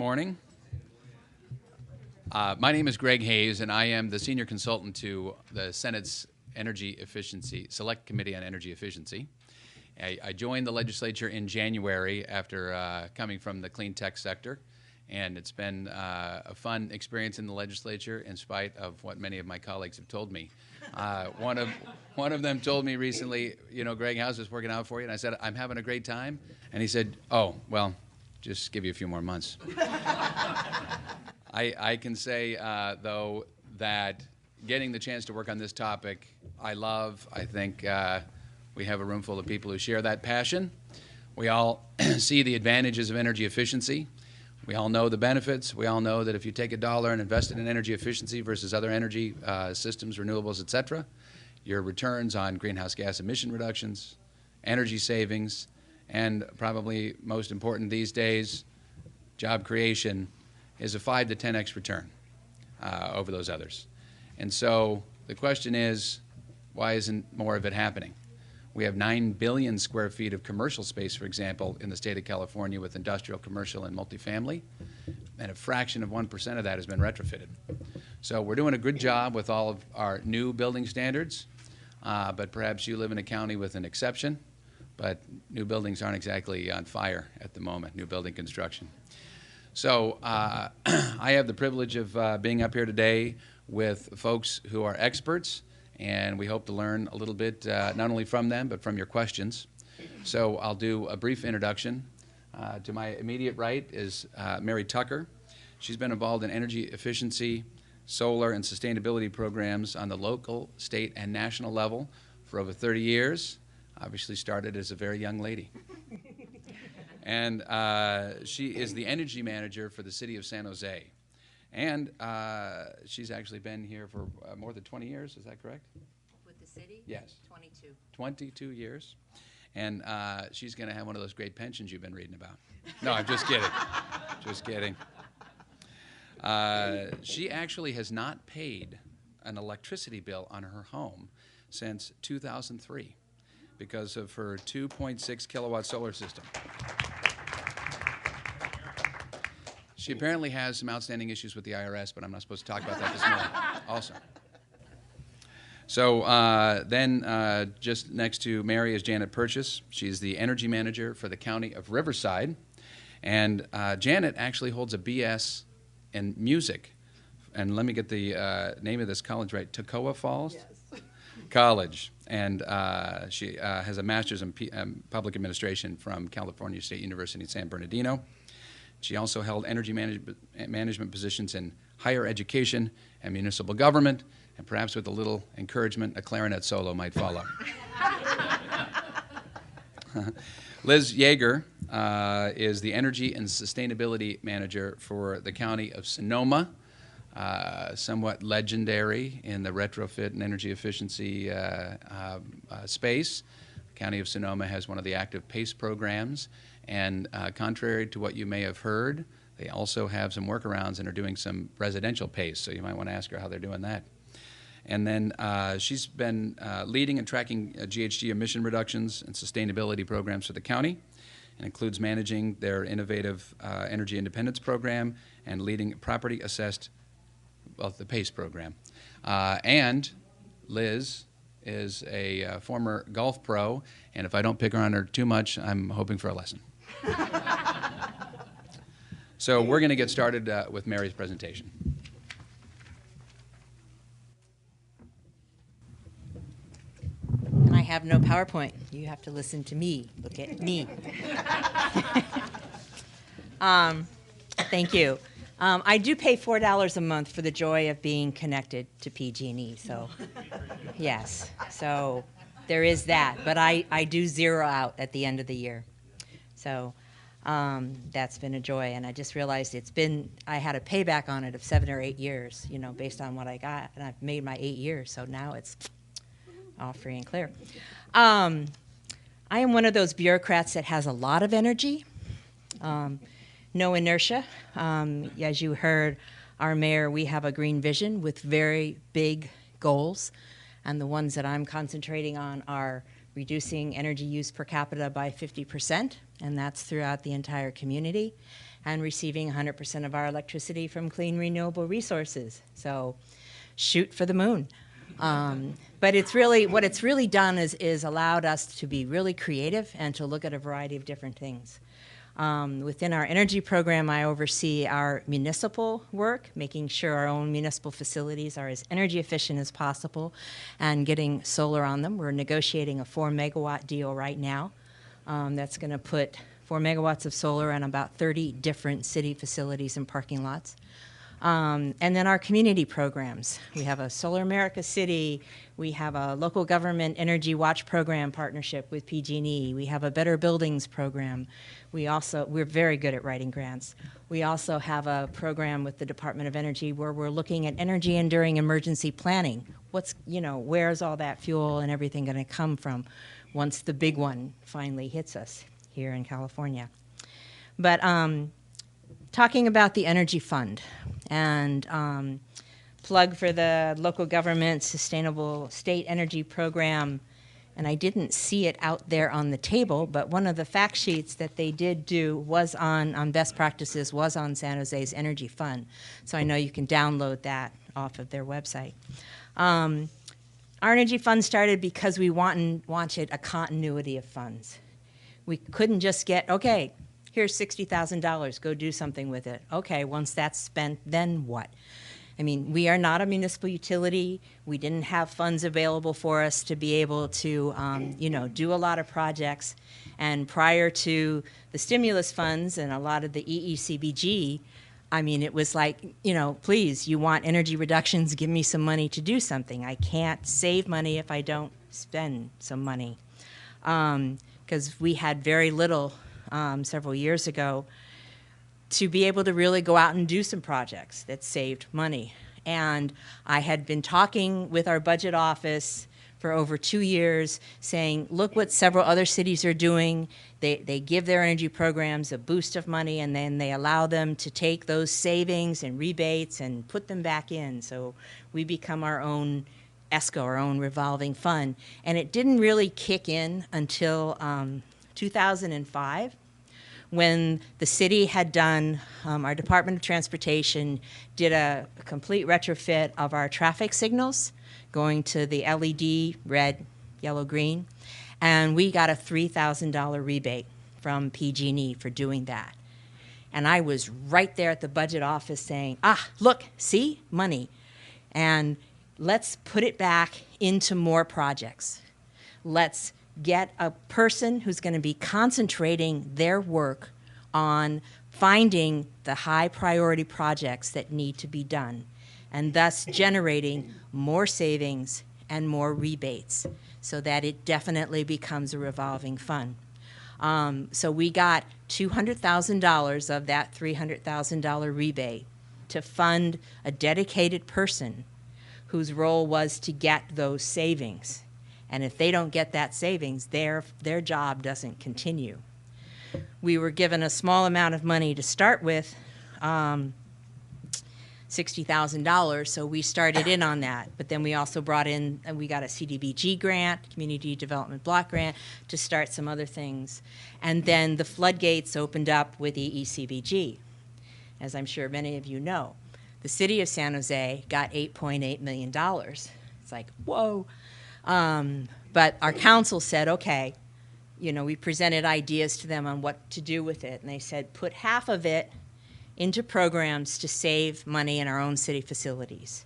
morning. My name is Greg Hayes, and I am the senior consultant to the Senate's Energy Efficiency Select Committee on Energy Efficiency. I joined the legislature in January after coming from the clean tech sector, and it's been a fun experience in the legislature in spite of what many of my colleagues have told me. One of them told me recently, you know, Greg, how's this working out for you? And I said, I'm having a great time. And he said, oh, well, just give you a few more months. I can say, though, that getting the chance to work on this topic, I love. I think we have a room full of people who share that passion. We all see the advantages of energy efficiency. We all know the benefits. We all know that if you take $1 and invest it in energy efficiency versus other energy systems, renewables, et cetera, your returns on greenhouse gas emission reductions, energy savings, and probably most important these days, job creation, is a 5 to 10x return over those others. And so the question is, why isn't more of it happening? We have 9 billion square feet of commercial space, for example, in the state of California with industrial, commercial, and multifamily, and a fraction of 1% of that has been retrofitted. So we're doing a good job with all of our new building standards, but perhaps you live in a county with an exception, but new buildings aren't exactly on fire at the moment, new building construction. So I have the privilege of being up here today with folks who are experts, and we hope to learn a little bit not only from them, but from your questions. So I'll do a brief introduction. To my immediate right is Mary Tucker. She's been involved in energy efficiency, solar, and sustainability programs on the local, state, and national level for over 30 years. Obviously started as a very young lady. And she is the energy manager for the city of San Jose. And she's actually been here for more than 20 years, is that correct? With the city? Yes. 22. 22 years. And she's going to have one of those great pensions you've been reading about. No, I'm just kidding. Just kidding. She actually has not paid an electricity bill on her home since 2003 because of her 2.6 kilowatt solar system. She apparently has some outstanding issues with the IRS, but I'm not supposed to talk about that this morning also. So then just next to Mary is Janet Purchase. She's the energy manager for the county of Riverside. And Janet actually holds a BS in music. And let me get the name of this college right, Toccoa Falls? Yes. College. And she has a master's in public administration from California State University in San Bernardino. She also held energy management positions in higher education and municipal government, and perhaps with a little encouragement, a clarinet solo might follow. Liz Yeager is the energy and sustainability manager for the county of Sonoma, somewhat legendary in the retrofit and energy efficiency space. The county of Sonoma has one of the active PACE programs. And contrary to what you may have heard, they also have some workarounds and are doing some residential PACE, so you might want to ask her how they're doing that. And then she's been leading and tracking GHG emission reductions and sustainability programs for the county, and includes managing their innovative energy independence program and leading property assessed, well, the PACE program. And Liz is a former golf pro, and if I don't pick on her too much, I'm hoping for a lesson. So we're going to get started with Mary's presentation. And I have no PowerPoint. You have to listen to me. Look at me. Thank you. I do pay $4 a month for the joy of being connected to PG&E. So, yes. So there is that. But I do zero out at the end of the year. So that's been a joy. And I just realized I had a payback on it of 7 or 8 years, you know, based on what I got. And I've made my 8 years. So now it's all free and clear. I am one of those bureaucrats that has a lot of energy. No inertia. As you heard, our mayor, we have a green vision with very big goals. And the ones that I'm concentrating on are reducing energy use per capita by 50%, and that's throughout the entire community. and receiving 100% of our electricity from clean renewable resources. So shoot for the moon. But it's really, what it's really done is allowed us to be really creative and to look at a variety of different things. Within our energy program, I oversee our municipal work, making sure our own municipal facilities are as energy efficient as possible and getting solar on them. We're negotiating a 4-megawatt deal right now that's going to put 4 megawatts of solar on about 30 different city facilities and parking lots. And then our community programs. We have a Solar America City. We have a local government energy watch program partnership with PG&E. We have a Better Buildings program. We're very good at writing grants. We also have a program with the Department of Energy where we're looking at energy enduring emergency planning. Where's all that fuel and everything going to come from once the big one finally hits us here in California? But talking about the Energy Fund and plug for the local government sustainable state energy program, and I didn't see it out there on the table, but one of the fact sheets that they did do was on best practices was on San Jose's Energy Fund. So I know you can download that off of their website. Our Energy Fund started because we wanted a continuity of funds. We couldn't just get, okay, here's $60,000, go do something with it. Okay, once that's spent, then what? I mean, we are not a municipal utility. We didn't have funds available for us to be able to, do a lot of projects. And prior to the stimulus funds and a lot of the EECBG, I mean, it was like, please, you want energy reductions, give me some money to do something. I can't save money if I don't spend some money. Because we had very little several years ago to be able to really go out and do some projects that saved money. And I had been talking with our budget office for over 2 years saying, look what several other cities are doing. They give their energy programs a boost of money, and then they allow them to take those savings and rebates and put them back in. So we become our own ESCO, our own revolving fund. And it didn't really kick in until 2005, when the city had done, our Department of Transportation did a complete retrofit of our traffic signals, going to the LED, red, yellow, green, and we got a $3,000 rebate from PG&E for doing that. And I was right there at the budget office saying, look, see, money, and let's put it back into more projects. Let's get a person who's going to be concentrating their work on finding the high priority projects that need to be done, and thus generating more savings and more rebates so that it definitely becomes a revolving fund. So we got $200,000 of that $300,000 rebate to fund a dedicated person whose role was to get those savings. And if they don't get that savings, their job doesn't continue. We were given a small amount of money to start with, $60,000, so we started in on that. But then we also brought in, and we got a CDBG grant, Community Development Block Grant, to start some other things. And then the floodgates opened up with EECBG, as I'm sure many of you know. The city of San Jose got $8.8 million. It's like, whoa. But our council said, okay, we presented ideas to them on what to do with it. And they said, put half of it into programs to save money in our own city facilities.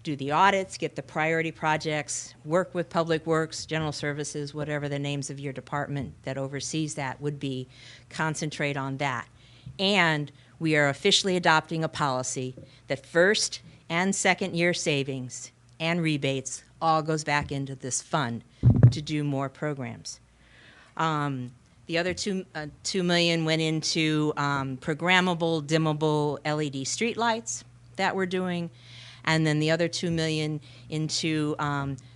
Do the audits, get the priority projects, work with Public Works, General Services, whatever the names of your department that oversees that would be, concentrate on that. And we are officially adopting a policy that first and second year savings and rebates all goes back into this fund to do more programs. The other $2 million went into programmable, dimmable LED streetlights that we're doing, and then the other $2 million into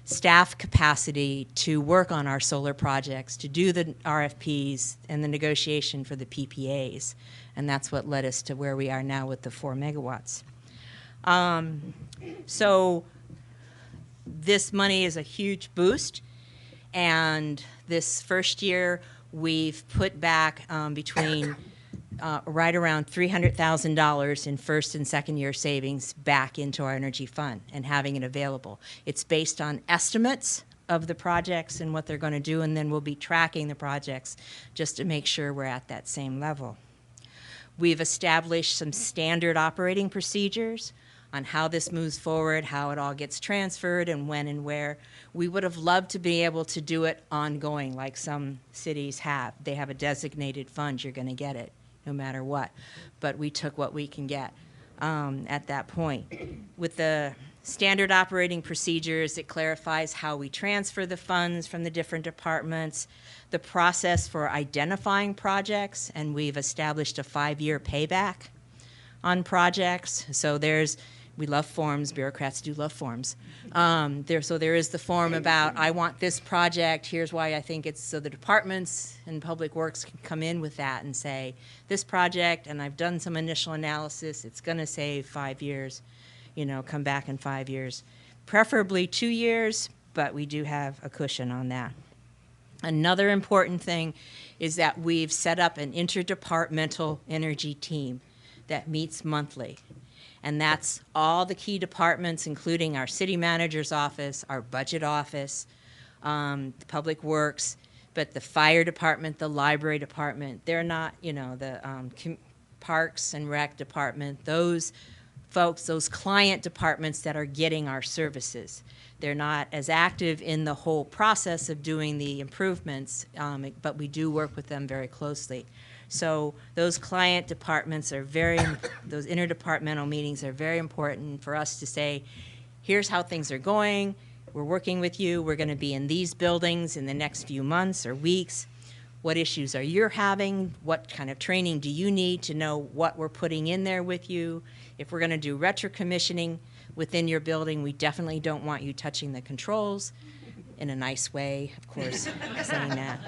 staff capacity to work on our solar projects, to do the RFPs and the negotiation for the PPAs, and that's what led us to where we are now with the 4 megawatts. So this money is a huge boost, and this first year we've put back between right around $300,000 in first and second year savings back into our energy fund and having it available. It's based on estimates of the projects and what they're going to do, and then we'll be tracking the projects just to make sure we're at that same level. We've established some standard operating procedures on how this moves forward, how it all gets transferred, and when and where. We would have loved to be able to do it ongoing like some cities have. They have a designated fund, you're going to get it no matter what. But we took what we can get at that point. With the standard operating procedures, it clarifies how we transfer the funds from the different departments, the process for identifying projects, and we've established a 5-year payback on projects. So we love forms, bureaucrats do love forms. So there is the form about, I want this project, here's why I think it's, so the departments and Public Works can come in with that and say, this project, and I've done some initial analysis, it's gonna save 5 years, come back in 5 years. Preferably 2 years, but we do have a cushion on that. Another important thing is that we've set up an interdepartmental energy team that meets monthly. And that's all the key departments, including our city manager's office, our budget office, the Public Works, but the fire department, the library department, they're not, the Parks and Rec department, those folks, those client departments that are getting our services. They're not as active in the whole process of doing the improvements, but we do work with them very closely. So those client departments are those interdepartmental meetings are very important for us to say, here's how things are going, we're working with you, we're going to be in these buildings in the next few months or weeks. What issues are you having? What kind of training do you need to know what we're putting in there with you? If we're going to do retro-commissioning within your building, we definitely don't want you touching the controls in a nice way, of course, saying that.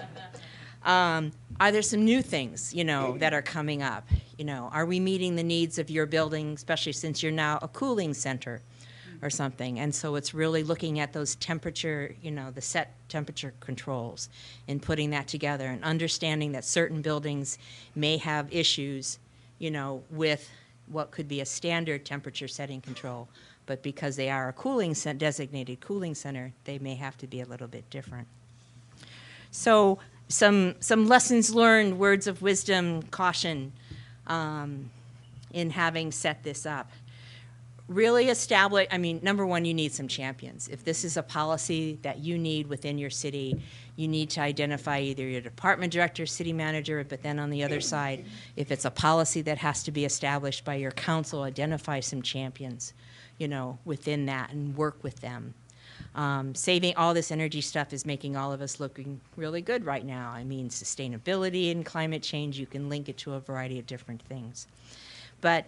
Are there some new things, that are coming up? Are we meeting the needs of your building, especially since you're now a cooling center or something? And so it's really looking at those temperature, the set temperature controls and putting that together and understanding that certain buildings may have issues, with what could be a standard temperature setting control. But because they are a designated cooling center, they may have to be a little bit different. So some lessons learned, words of wisdom, caution in having set this up. Really establish, number one, you need some champions. If this is a policy that you need within your city, you need to identify either your department director, city manager, but then on the other side, if it's a policy that has to be established by your council, identify some champions, within that and work with them. Saving all this energy stuff is making all of us looking really good right now. Sustainability and climate change, you can link it to a variety of different things. But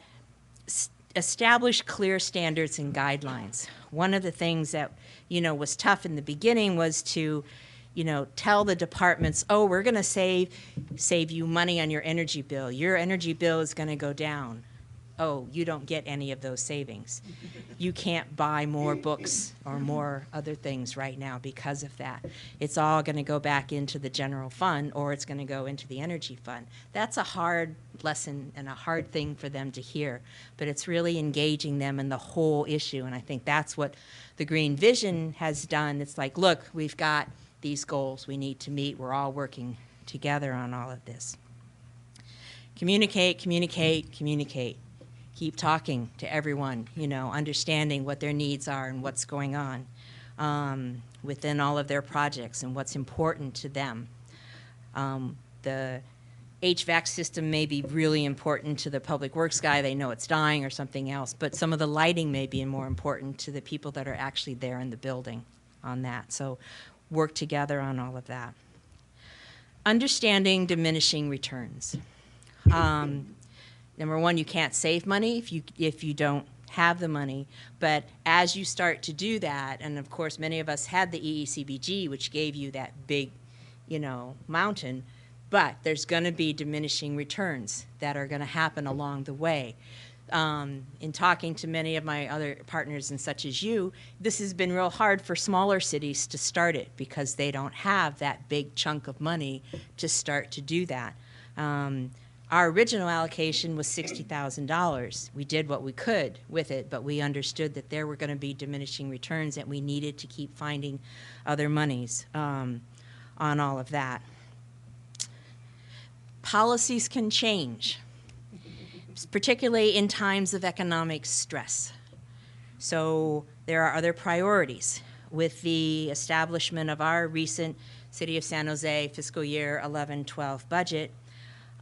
establish clear standards and guidelines. One of the things that, was tough in the beginning was to, tell the departments, oh, we're going to save you money on your energy bill. Your energy bill is going to go down. Oh, you don't get any of those savings. You can't buy more books or more other things right now because of that. It's all going to go back into the general fund, or it's going to go into the energy fund. That's a hard lesson and a hard thing for them to hear, but it's really engaging them in the whole issue, and I think that's what the Green Vision has done. It's like, look, we've got these goals we need to meet. We're all working together on all of this. Communicate, communicate, communicate. Keep talking to everyone, understanding what their needs are and what's going on within all of their projects and what's important to them. The HVAC system may be really important to the Public Works guy. They know it's dying or something else, but some of the lighting may be more important to the people that are actually there in the building on that. So work together on all of that. Understanding diminishing returns. Number one, you can't save money if you don't have the money. But as you start to do that, and of course many of us had the EECBG, which gave you that big, mountain, but there's going to be diminishing returns that are going to happen along the way. In talking to many of my other partners and such as you, this has been real hard for smaller cities to start it because they don't have that big chunk of money to start to do that. Our original allocation was $60,000. We did what we could with it, but we understood that there were going to be diminishing returns and we needed to keep finding other monies on all of that. Policies can change, particularly in times of economic stress. So there are other priorities. With the establishment of our recent City of San Jose fiscal year 11-12 budget,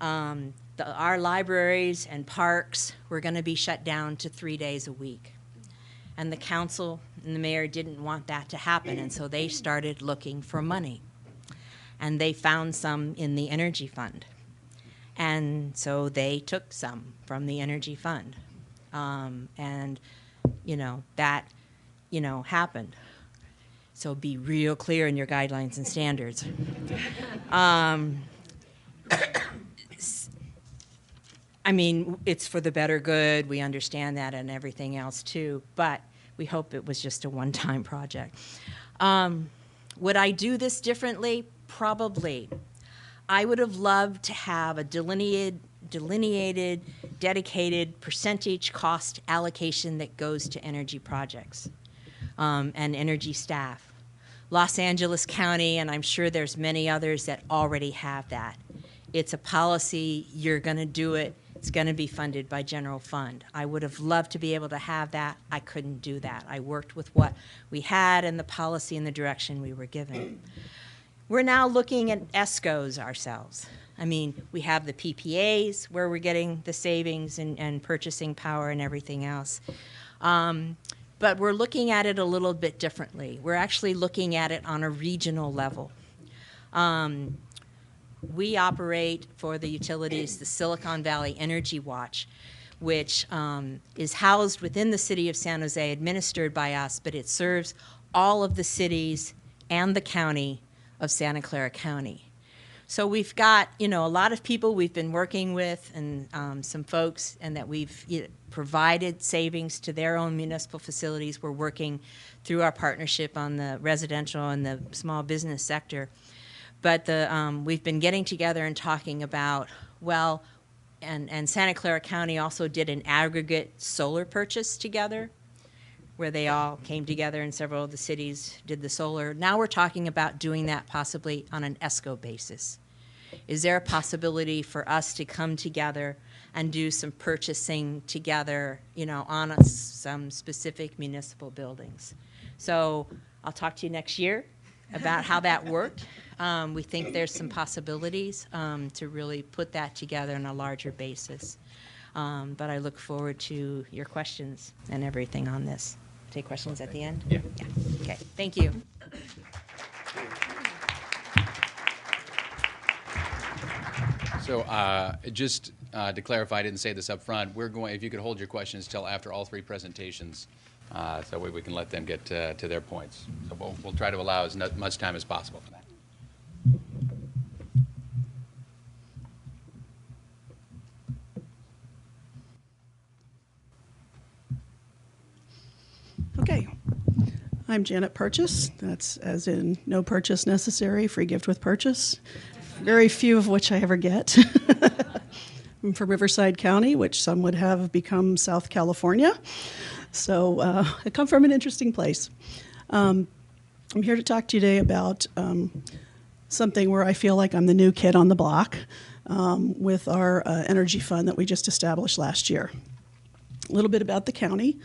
our libraries and parks were going to be shut down to 3 days a week. And the council and the mayor didn't want that to happen, and so they started looking for money. And they found some in the energy fund. And so they took some from the energy fund. And, that, happened. So be real clear in your guidelines and standards. I mean, it's for the better good. We understand that and everything else too, but we hope it was just a one-time project. Would I do this differently? Probably. I would have loved to have a delineated, dedicated percentage cost allocation that goes to energy projects and energy staff. Los Angeles County, and I'm sure there's many others that already have that. It's a policy, you're going to do it, it's going to be funded by general fund. I would have loved to be able to have that. I couldn't do that. I worked with what we had and the policy and the direction we were given. We're now looking at ESCOs ourselves. I mean, we have the PPAs where we're getting the savings and purchasing power and everything else. But we're looking at it a little bit differently. We're actually looking at it on a regional level. We operate for the utilities the Silicon Valley Energy Watch, which is housed within the city of San Jose, administered by us, but it serves all of the cities and the county of Santa Clara County. So we've got, a lot of people we've been working with and some folks, and that we've provided savings to their own municipal facilities. We're working through our partnership on the residential and the small business sector. But we've been getting together and talking about, and Santa Clara County also did an aggregate solar purchase together, where they all came together and several of the cities did the solar. Now we're talking about doing that possibly on an ESCO basis. Is there a possibility for us to come together and do some purchasing together, on some specific municipal buildings? So I'll talk to you next year about how that worked. We think there's some possibilities to really put that together on a larger basis. But I look forward to your questions and everything on this. Take questions at the end? Yeah. Okay, thank you. So just to clarify, I didn't say this up front, if you could hold your questions till after all three presentations, so that way we can let them get to their points. So we'll try to allow as much time as possible for that. Okay. I'm Janet Purchase. That's as in no purchase necessary, free gift with purchase. Very few of which I ever get. I'm from Riverside County, which some would have become South California. So I come from an interesting place. I'm here to talk to you today about something where I feel like I'm the new kid on the block with our energy fund that we just established last year. A little bit about the county.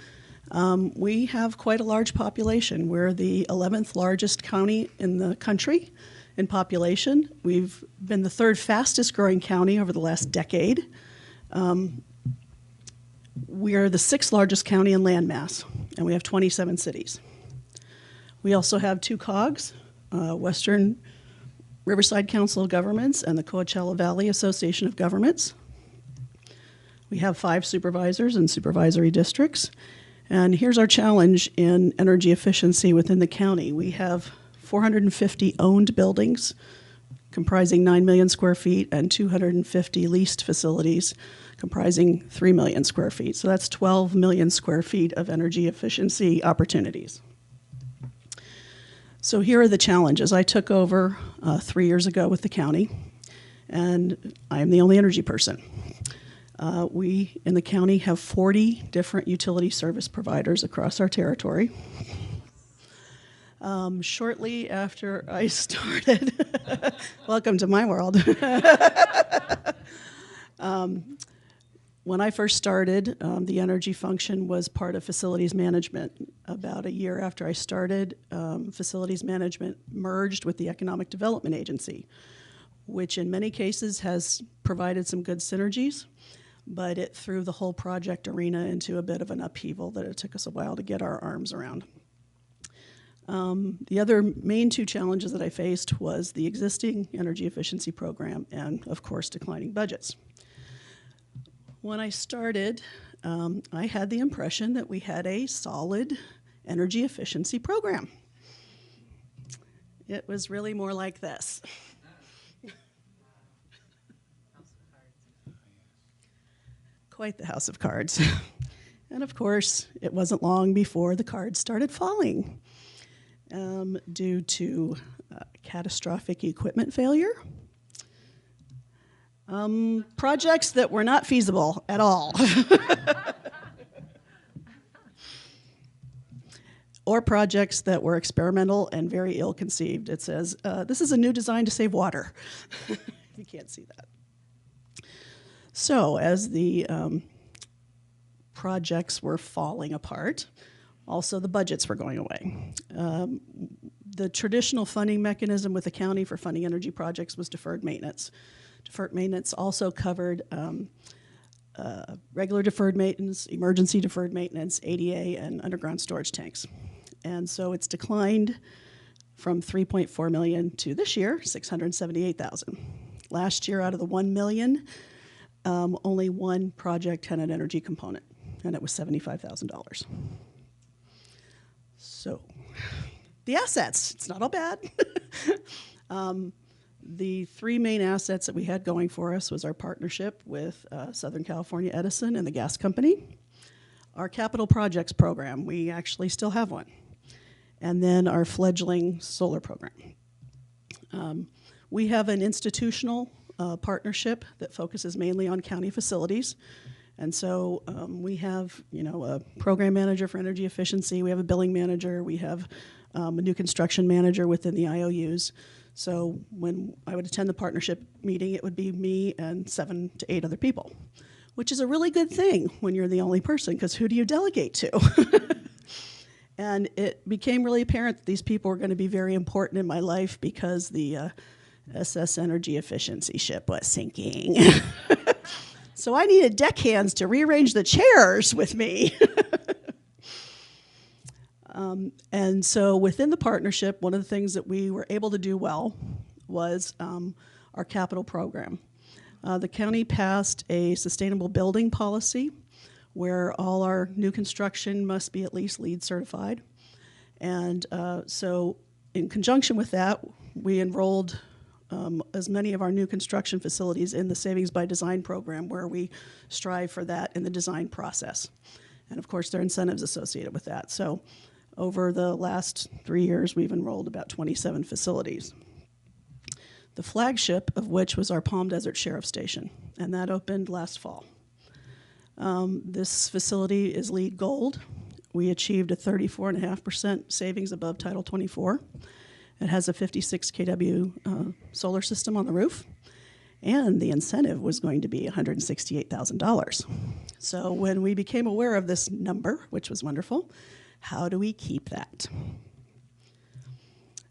We have quite a large population. We're the 11th largest county in the country in population. We've been the third fastest growing county over the last decade. We are the 6th largest county in landmass, and we have 27 cities. We also have 2 COGs, Western Riverside Council of Governments and the Coachella Valley Association of Governments. We have 5 supervisors and supervisory districts. And here's our challenge in energy efficiency within the county. We have 450 owned buildings comprising 9 million square feet and 250 leased facilities comprising 3 million square feet. So that's 12 million square feet of energy efficiency opportunities. So here are the challenges. I took over 3 years ago with the county, and I am the only energy person. We in the county have 40 different utility service providers across our territory. Shortly after I started, welcome to my world. When I first started, the energy function was part of facilities management. About a year after I started, facilities management merged with the Economic Development Agency, which in many cases has provided some good synergies, but it threw the whole project arena into a bit of an upheaval that it took us a while to get our arms around. The other main two challenges that I faced was the existing energy efficiency program and, of course, declining budgets. When I started, I had the impression that we had a solid energy efficiency program. It was really more like this. Quite the house of cards. And of course, it wasn't long before the cards started falling due to catastrophic equipment failure. Projects that were not feasible at all. Or projects that were experimental and very ill-conceived. It says, this is a new design to save water. You can't see that. So as the projects were falling apart, also the budgets were going away. The traditional funding mechanism with the county for funding energy projects was deferred maintenance. Deferred maintenance also covered regular deferred maintenance, emergency deferred maintenance, ADA, and underground storage tanks. And so it's declined from $3.4 million to this year, $678,000. Last year, out of the $1 million, only one project had an energy component, and it was $75,000. So the assets, it's not all bad. The three main assets that we had going for us was our partnership with Southern California Edison and the gas company. Our capital projects program, we actually still have one. And then our fledgling solar program. We have an institutional partnership that focuses mainly on county facilities. And so we have, a program manager for energy efficiency. We have a billing manager. We have a new construction manager within the IOUs. So when I would attend the partnership meeting, it would be me and 7 to 8 other people, which is a really good thing when you're the only person, because who do you delegate to? And it became really apparent that these people were going to be very important in my life because the SS Energy Efficiency ship was sinking. So I needed deckhands to rearrange the chairs with me. And so within the partnership, one of the things that we were able to do well was our capital program. The county passed a sustainable building policy where all our new construction must be at least LEED certified. And so in conjunction with that, we enrolled as many of our new construction facilities in the Savings by Design program, where we strive for that in the design process. And of course, there are incentives associated with that. So over the last 3 years, we've enrolled about 27 facilities. The flagship of which was our Palm Desert Sheriff Station, and that opened last fall. This facility is LEED Gold. We achieved a 34.5% savings above Title 24. It has a 56 kW solar system on the roof, and the incentive was going to be $168,000. So when we became aware of this number, which was wonderful, how do we keep that?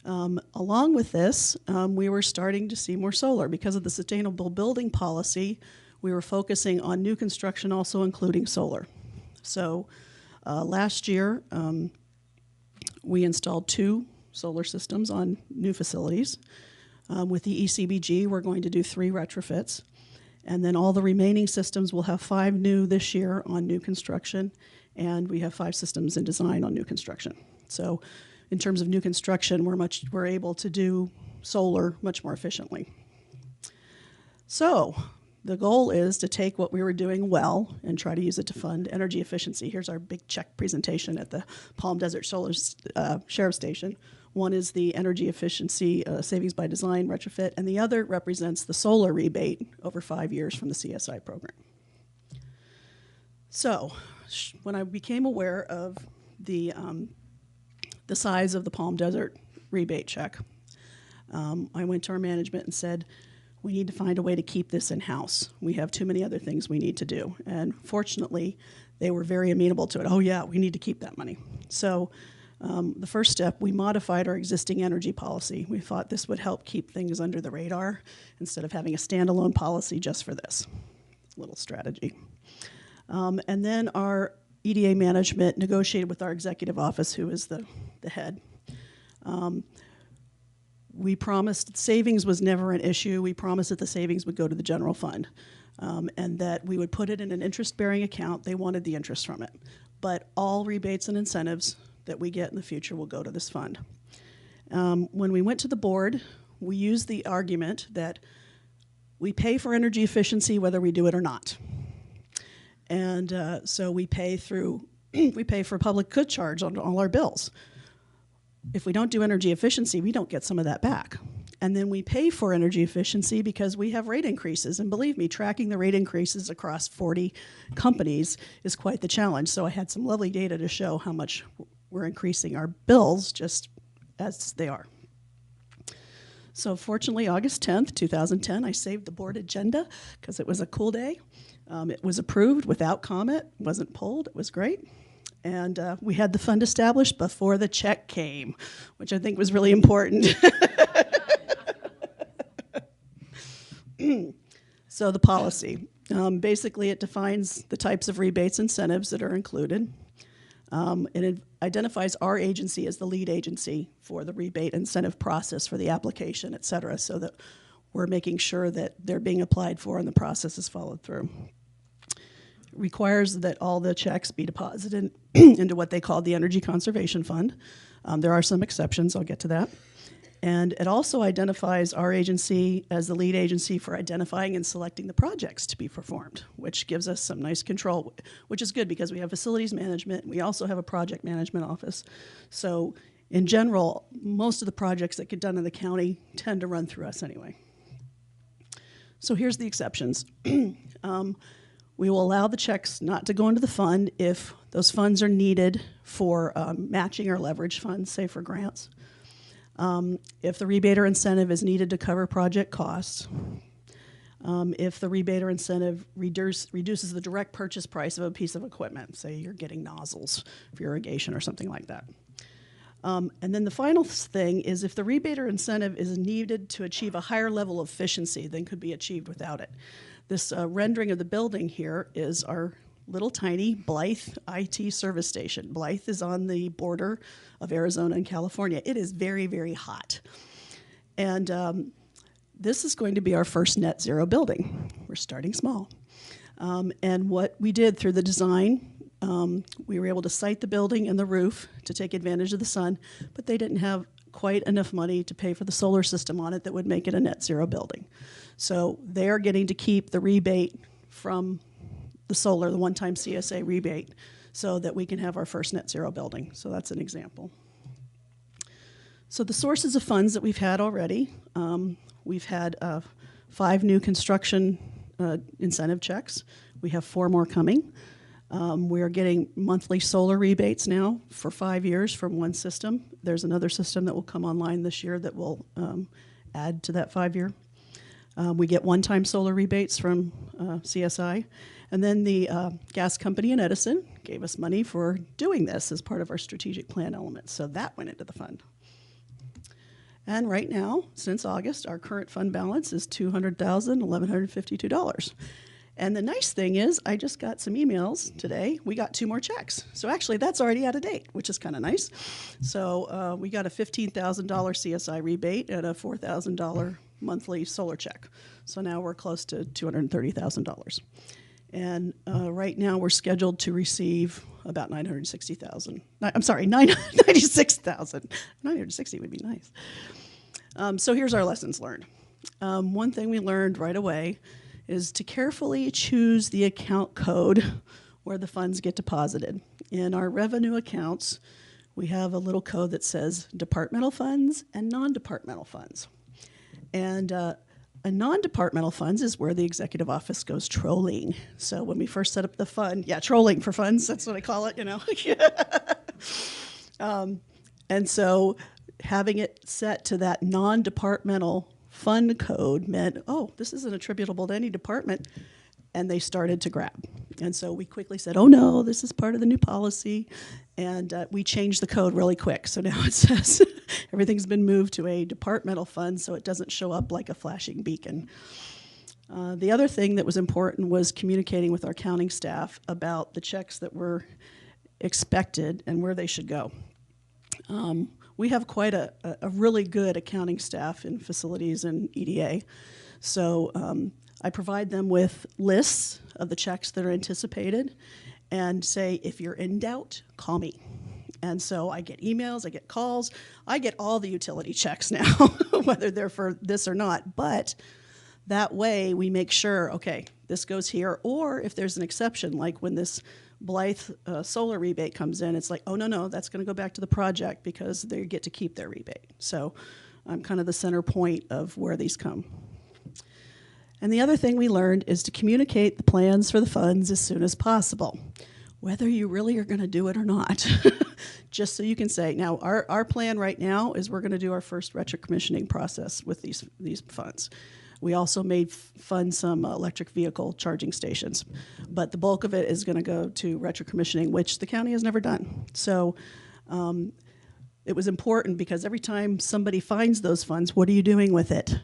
Along with this, we were starting to see more solar. Because of the sustainable building policy, we were focusing on new construction, also including solar. So last year, we installed 2 solar systems on new facilities. With the ECBG, we're going to do 3 retrofits. And then all the remaining systems will have 5 new this year on new construction, and we have 5 systems in design on new construction. So in terms of new construction, we're able to do solar much more efficiently. So the goal is to take what we were doing well and try to use it to fund energy efficiency. Here's our big check presentation at the Palm Desert Solar Sheriff Station. One is the energy efficiency savings by design retrofit, and the other represents the solar rebate over 5 years from the CSI program. So when I became aware of the size of the Palm Desert rebate check, I went to our management and said, we need to find a way to keep this in-house. We have too many other things we need to do. And fortunately, they were very amenable to it. Oh yeah, we need to keep that money. So the first step, we modified our existing energy policy. We thought this would help keep things under the radar instead of having a standalone policy just for this. Little strategy. And then our EDA management negotiated with our executive office, who is the head. We promised savings was never an issue. We promised that the savings would go to the general fund and that we would put it in an interest-bearing account. They wanted the interest from it. But all rebates and incentives that we get in the future will go to this fund. When we went to the board, we used the argument that we pay for energy efficiency whether we do it or not. And so we pay for public good charge on all our bills. If we don't do energy efficiency, we don't get some of that back. And then we pay for energy efficiency because we have rate increases. And believe me, tracking the rate increases across 40 companies is quite the challenge. So I had some lovely data to show how much we're increasing our bills just as they are. So fortunately, August 10th, 2010, I saved the board agenda because it was a cool day. It was approved without comment, wasn't pulled, it was great. And we had the fund established before the check came, which I think was really important. So the policy. Basically, it defines the types of rebates incentives that are included. It identifies our agency as the lead agency for the rebate incentive process for the application, et cetera, so that we're making sure that they're being applied for and the process is followed through. Requires that all the checks be deposited into what they call the Energy Conservation Fund. There are some exceptions, I'll get to that. And it also identifies our agency as the lead agency for identifying and selecting the projects to be performed, which gives us some nice control, which is good because we have facilities management. We also have a project management office. So in general, most of the projects that get done in the county tend to run through us anyway. So here's the exceptions. We will allow the checks not to go into the fund if those funds are needed for matching or leverage funds, say for grants. If the rebate or incentive is needed to cover project costs. If the rebate or incentive reduces the direct purchase price of a piece of equipment, say you're getting nozzles for irrigation or something like that. And then the final thing is if the rebate or incentive is needed to achieve a higher level of efficiency than could be achieved without it. This rendering of the building here is our little tiny Blythe IT service station. Blythe is on the border of Arizona and California. It is very, very hot. And this is going to be our first net zero building. We're starting small. And what we did through the design, we were able to site the building and the roof to take advantage of the sun, but they didn't have quite enough money to pay for the solar system on it that would make it a net zero building. So they are getting to keep the rebate from the solar, the one-time CSA rebate, so that we can have our first net zero building. So that's an example. So the sources of funds that we've had already, we've had 5 new construction incentive checks. We have 4 more coming. We are getting monthly solar rebates now for 5 years from one system. There's another system that will come online this year that will add to that 5-year. We get one-time solar rebates from CSI. And then the gas company in Edison gave us money for doing this as part of our strategic plan element. So that went into the fund. And right now, since August, our current fund balance is $200,152. And the nice thing is, I just got some emails today. We got 2 more checks. So actually, that's already out of date, which is kind of nice. So we got a $15,000 CSI rebate and a $4,000 monthly solar check. So now we're close to $230,000. And right now we're scheduled to receive about $960,000. I'm sorry, $96,000. 960 would be nice. So here's our lessons learned. One thing we learned right away is to carefully choose the account code where the funds get deposited. In our revenue accounts, we have a little code that says departmental funds and non-departmental funds. And a non-departmental funds is where the executive office goes trolling. So when we first set up the fund, trolling for funds, that's what I call it, And so having it set to that non-departmental fund code meant, oh, this isn't attributable to any department. And they started to grab. And so we quickly said, oh no, this is part of the new policy. And we changed the code really quick. So now it says everything's been moved to a departmental fund so it doesn't show up like a flashing beacon. The other thing that was important was communicating with our accounting staff about the checks that were expected and where they should go. We have quite a really good accounting staff in facilities and EDA. So I provide them with lists of the checks that are anticipated and say, if you're in doubt, call me. And so I get emails, I get calls, I get all the utility checks now, whether they're for this or not. But that way we make sure, okay, this goes here. Or if there's an exception, like when this Blythe solar rebate comes in, it's like, oh, no, that's going to go back to the project because they get to keep their rebate. So I'm kind of the center point of where these come. And the other thing we learned is to communicate the plans for the funds as soon as possible, whether you really are going to do it or not, just so you can say, now our plan right now is we're going to do our first retrocommissioning process with these funds. We also fund some electric vehicle charging stations, but the bulk of it is going to go to retrocommissioning, which the county has never done. So it was important because every time somebody finds those funds, what are you doing with it?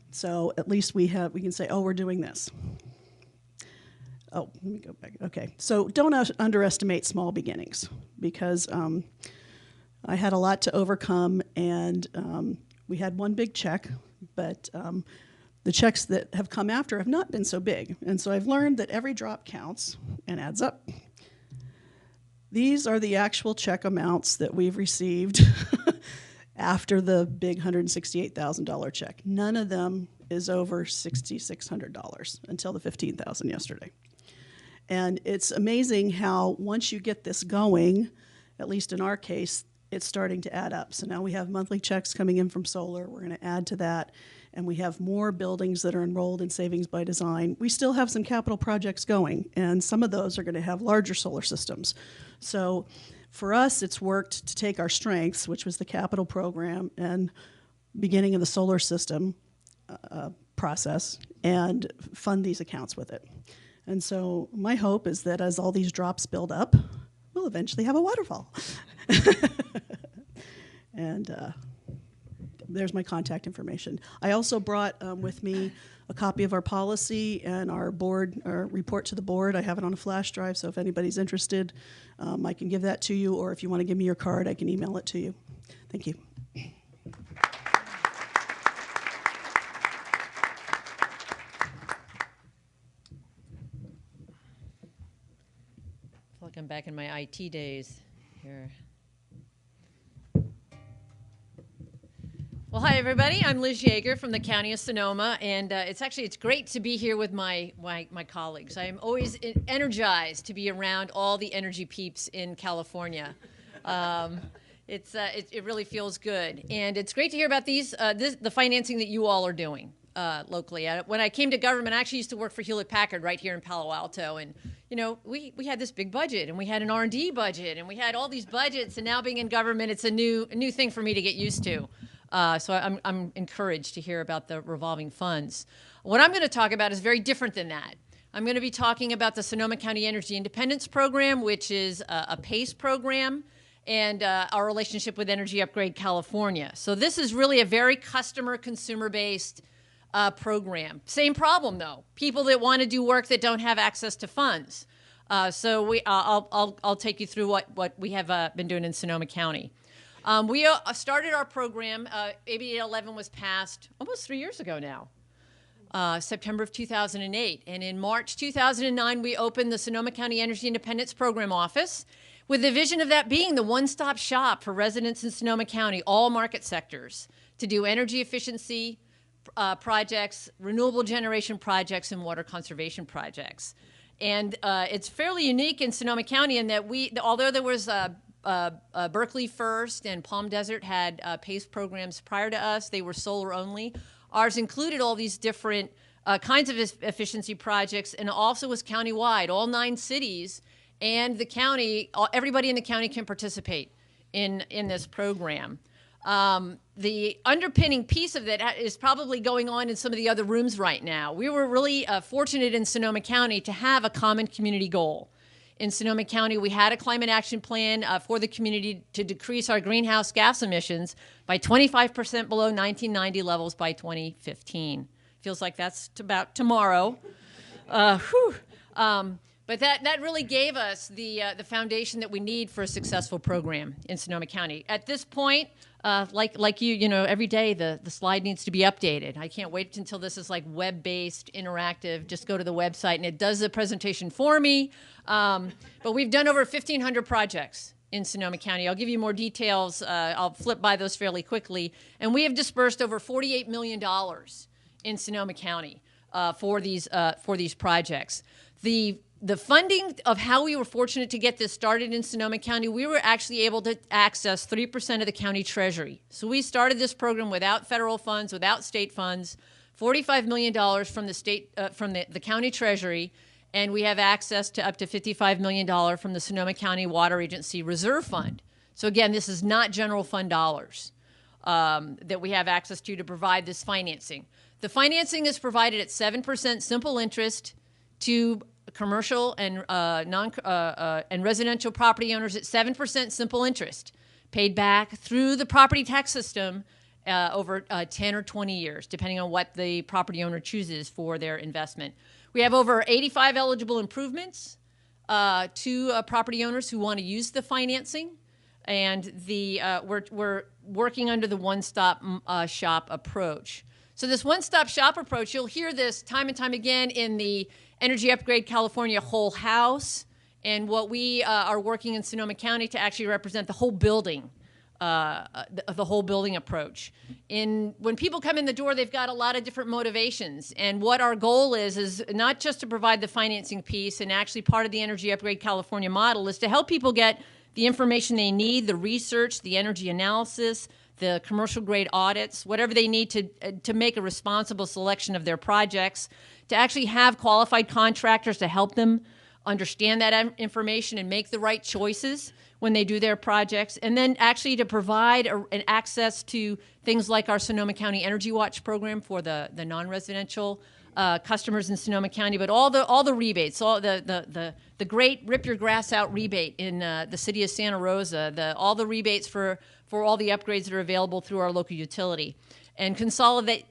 So at least we can say, oh, we're doing this. Oh, let me go back. Okay, so don't underestimate small beginnings because I had a lot to overcome, and we had one big check, but the checks that have come after have not been so big. And so I've learned that every drop counts and adds up. These are the actual check amounts that we've received after the big $168,000 check. None of them is over $6,600 until the $15,000 yesterday. And it's amazing how once you get this going, at least in our case, it's starting to add up. So now we have monthly checks coming in from solar. We're going to add to that. And we have more buildings that are enrolled in Savings by Design. We still have some capital projects going, and some of those are going to have larger solar systems. So for us, it's worked to take our strengths, which was the capital program and beginning of the solar system process, and fund these accounts with it. And so my hope is that as all these drops build up, we'll eventually have a waterfall. And there's my contact information. I also brought with me a copy of our policy and our board, our report to the board. I have it on a flash drive, so if anybody's interested, I can give that to you, or if you want to give me your card, I can email it to you. Thank you. I feel like I'm back in my IT days here. Well, hi, everybody. I'm Liz Yeager from the County of Sonoma, and it's great to be here with my colleagues. I am always energized to be around all the energy peeps in California. It really feels good, and it's great to hear about the financing that you all are doing locally. When I came to government, I actually used to work for Hewlett-Packard right here in Palo Alto, and we had this big budget, and we had an R&D budget, and we had all these budgets, and now being in government, it's a new thing for me to get used to. So I'm encouraged to hear about the revolving funds. What I'm going to talk about is very different than that. I'm going to be talking about the Sonoma County Energy Independence Program, which is a PACE program, and our relationship with Energy Upgrade California. So this is really a very customer, consumer-based program. Same problem, though. People that want to do work that don't have access to funds. So I'll take you through what we have been doing in Sonoma County. We started our program, AB 811 was passed almost 3 years ago now, September of 2008. And in March 2009, we opened the Sonoma County Energy Independence Program Office with the vision of that being the one-stop shop for residents in Sonoma County, all market sectors, to do energy efficiency projects, renewable generation projects, and water conservation projects. And it's fairly unique in Sonoma County in that although there was Berkeley first and Palm Desert had PACE programs prior to us. They were solar only. Ours included all these different kinds of efficiency projects, and also was countywide. All 9 cities and the county, everybody in the county can participate in this program. The underpinning piece of that is probably going on in some of the other rooms right now. We were really fortunate in Sonoma County to have a common community goal. In Sonoma County, we had a climate action plan for the community to decrease our greenhouse gas emissions by 25% below 1990 levels by 2015. Feels like that's about tomorrow. But that really gave us the foundation that we need for a successful program in Sonoma County. At this point, like you know, every day the slide needs to be updated. I can't wait until this is like web-based, interactive. Just go to the website and it does the presentation for me. But we've done over 1,500 projects in Sonoma County. I'll give you more details. I'll flip by those fairly quickly. And we have dispersed over $48 million in Sonoma County for these projects. The funding of how we were fortunate to get this started in Sonoma County, we were actually able to access 3% of the county treasury. So we started this program without federal funds, without state funds, $45 million from the state, from the county treasury, and we have access to up to $55 million from the Sonoma County Water Agency Reserve Fund. So again, this is not general fund dollars that we have access to provide this financing. The financing is provided at 7% simple interest to commercial and and residential property owners at 7% simple interest, paid back through the property tax system over 10 or 20 years, depending on what the property owner chooses for their investment. We have over 85 eligible improvements to property owners who want to use the financing, and we're working under the one-stop shop approach. So this one-stop shop approach, you'll hear this time and time again in the Energy Upgrade California whole house, and what we are working in Sonoma County to actually represent the whole building, the whole building approach. When people come in the door, they've got a lot of different motivations, and what our goal is not just to provide the financing piece, and actually part of the Energy Upgrade California model is to help people get the information they need, the research, the energy analysis, the commercial grade audits, whatever they need to make a responsible selection of their projects, to actually have qualified contractors to help them understand that information and make the right choices when they do their projects, and then actually to provide an access to things like our Sonoma County Energy Watch program for the non-residential customers in Sonoma County, but all the rebates, all the great Rip Your Grass Out rebate in the city of Santa Rosa, all the rebates for all the upgrades that are available through our local utility, and consolidate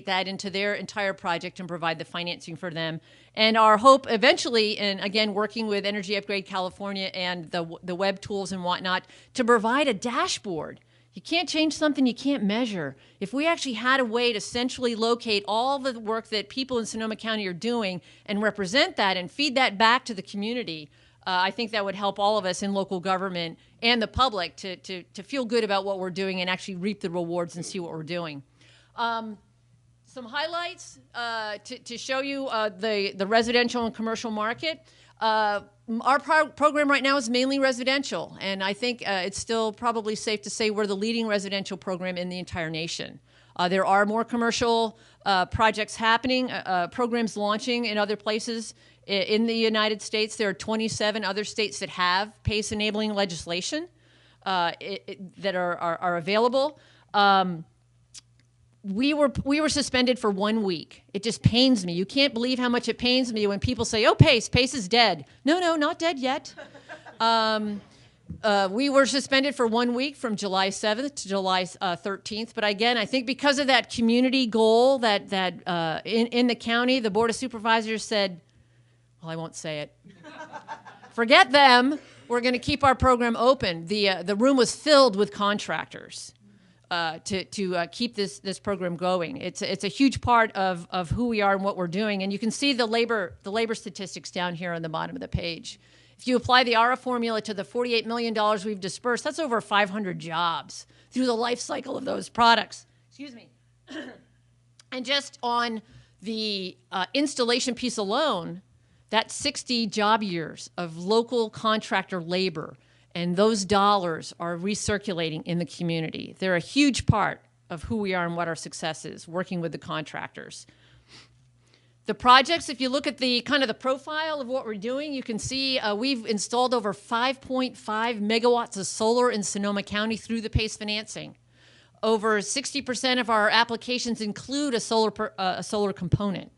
that into their entire project and provide the financing for them. And our hope eventually, and again, working with Energy Upgrade California and the web tools and whatnot, to provide a dashboard. You can't change something you can't measure. If we actually had a way to centrally locate all the work that people in Sonoma County are doing and represent that and feed that back to the community, I think that would help all of us in local government and the public to feel good about what we're doing and actually reap the rewards and see what we're doing. Some highlights to show you the residential and commercial market. Our program right now is mainly residential, and I think it's still probably safe to say we're the leading residential program in the entire nation. There are more commercial projects happening, programs launching in other places in the United States. There are 27 other states that have PACE-enabling legislation that are available. We were suspended for 1 week. It just pains me. You can't believe how much it pains me when people say, "Oh, PACE is dead." No, not dead yet. We were suspended for 1 week from July 7th to July 13th. But again, I think because of that community goal that in the county, the Board of Supervisors said, well, I won't say it. Forget them. We're going to keep our program open. The room was filled with contractors to keep this program going. It's a huge part of who we are and what we're doing. And you can see the labor statistics down here on the bottom of the page. If you apply the ARA formula to the $48 million we've dispersed, that's over 500 jobs through the life cycle of those products. Excuse me. And just on the installation piece alone, that's 60 job years of local contractor labor. And those dollars are recirculating in the community. They're a huge part of who we are and what our success is, working with the contractors. The projects, if you look at the kind of the profile of what we're doing, you can see we've installed over 5.5 megawatts of solar in Sonoma County through the PACE financing. Over 60% of our applications include a solar component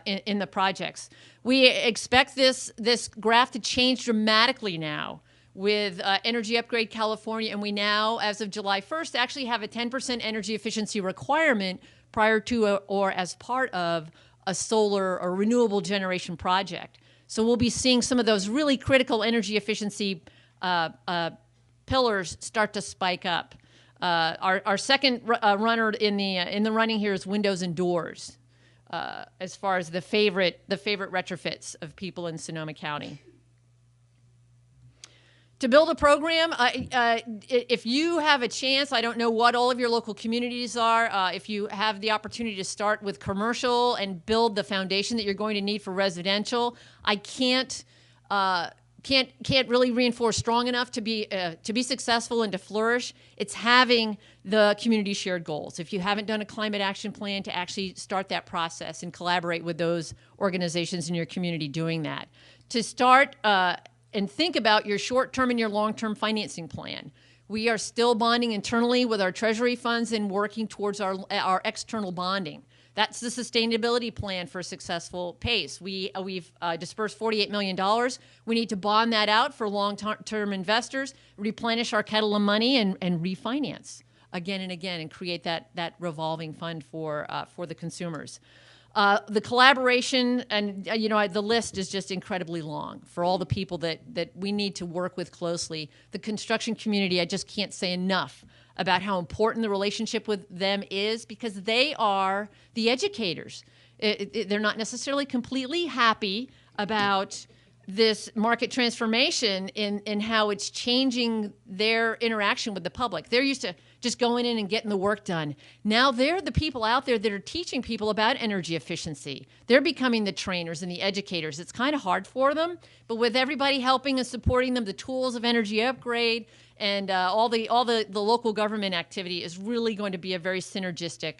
in the projects. We expect this graph to change dramatically now with Energy Upgrade California, and we now, as of July 1st, actually have a 10% energy efficiency requirement prior to or as part of a solar or renewable generation project. So we'll be seeing some of those really critical energy efficiency pillars start to spike up. Our second runner in the running here is windows and doors, as far as the favorite retrofits of people in Sonoma County. To build a program, if you have a chance, I don't know what all of your local communities are, if you have the opportunity to start with commercial and build the foundation that you're going to need for residential, I can't really reinforce strong enough to be successful and to flourish. It's having the community shared goals. If you haven't done a climate action plan, to actually start that process and collaborate with those organizations in your community doing that. To start and think about your short-term and your long-term financing plan. We are still bonding internally with our treasury funds and working towards our external bonding. That's the sustainability plan for a successful PACE. We've dispersed $48 million. We need to bond that out for long-term investors, replenish our kettle of money, and refinance again and again, and create that revolving fund for the consumers. The collaboration and the list is just incredibly long for all the people that we need to work with closely. The construction community, I just can't say enough about how important the relationship with them is, because they are the educators. They're not necessarily completely happy about this market transformation in how it's changing their interaction with the public. They're used to just going in and getting the work done. Now they're the people out there that are teaching people about energy efficiency. They're becoming the trainers and the educators. It's kind of hard for them, but with everybody helping and supporting them, the tools of Energy Upgrade and all the local government activity is really going to be a very synergistic,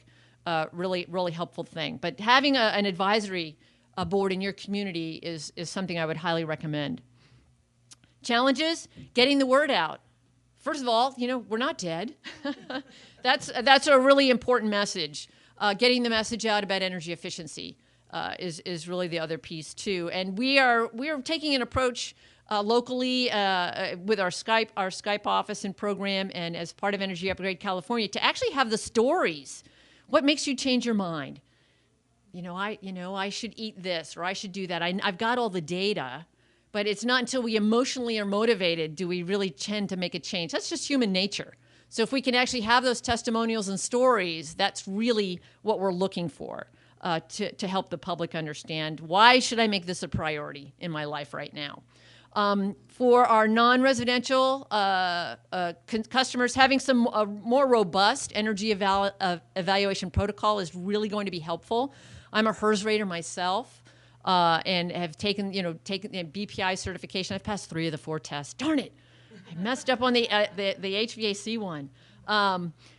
really helpful thing. But having an advisory board in your community is something I would highly recommend. Challenges: getting the word out. First of all, we're not dead. That's a really important message. Getting the message out about energy efficiency is really the other piece too. And we are taking an approach locally with our Skype office and program, and as part of Energy Upgrade California, to actually have the stories. What makes you change your mind? I should eat this, or I should do that. I've got all the data. But it's not until we emotionally are motivated do we really tend to make a change. That's just human nature. So if we can actually have those testimonials and stories, that's really what we're looking for to help the public understand, why should I make this a priority in my life right now? For our non-residential customers, having some more robust energy evaluation protocol is really going to be helpful. I'm a HERS rater myself. And have taken the BPI certification. I've passed 3 of the 4 tests. Darn it, I messed up on the HVAC one.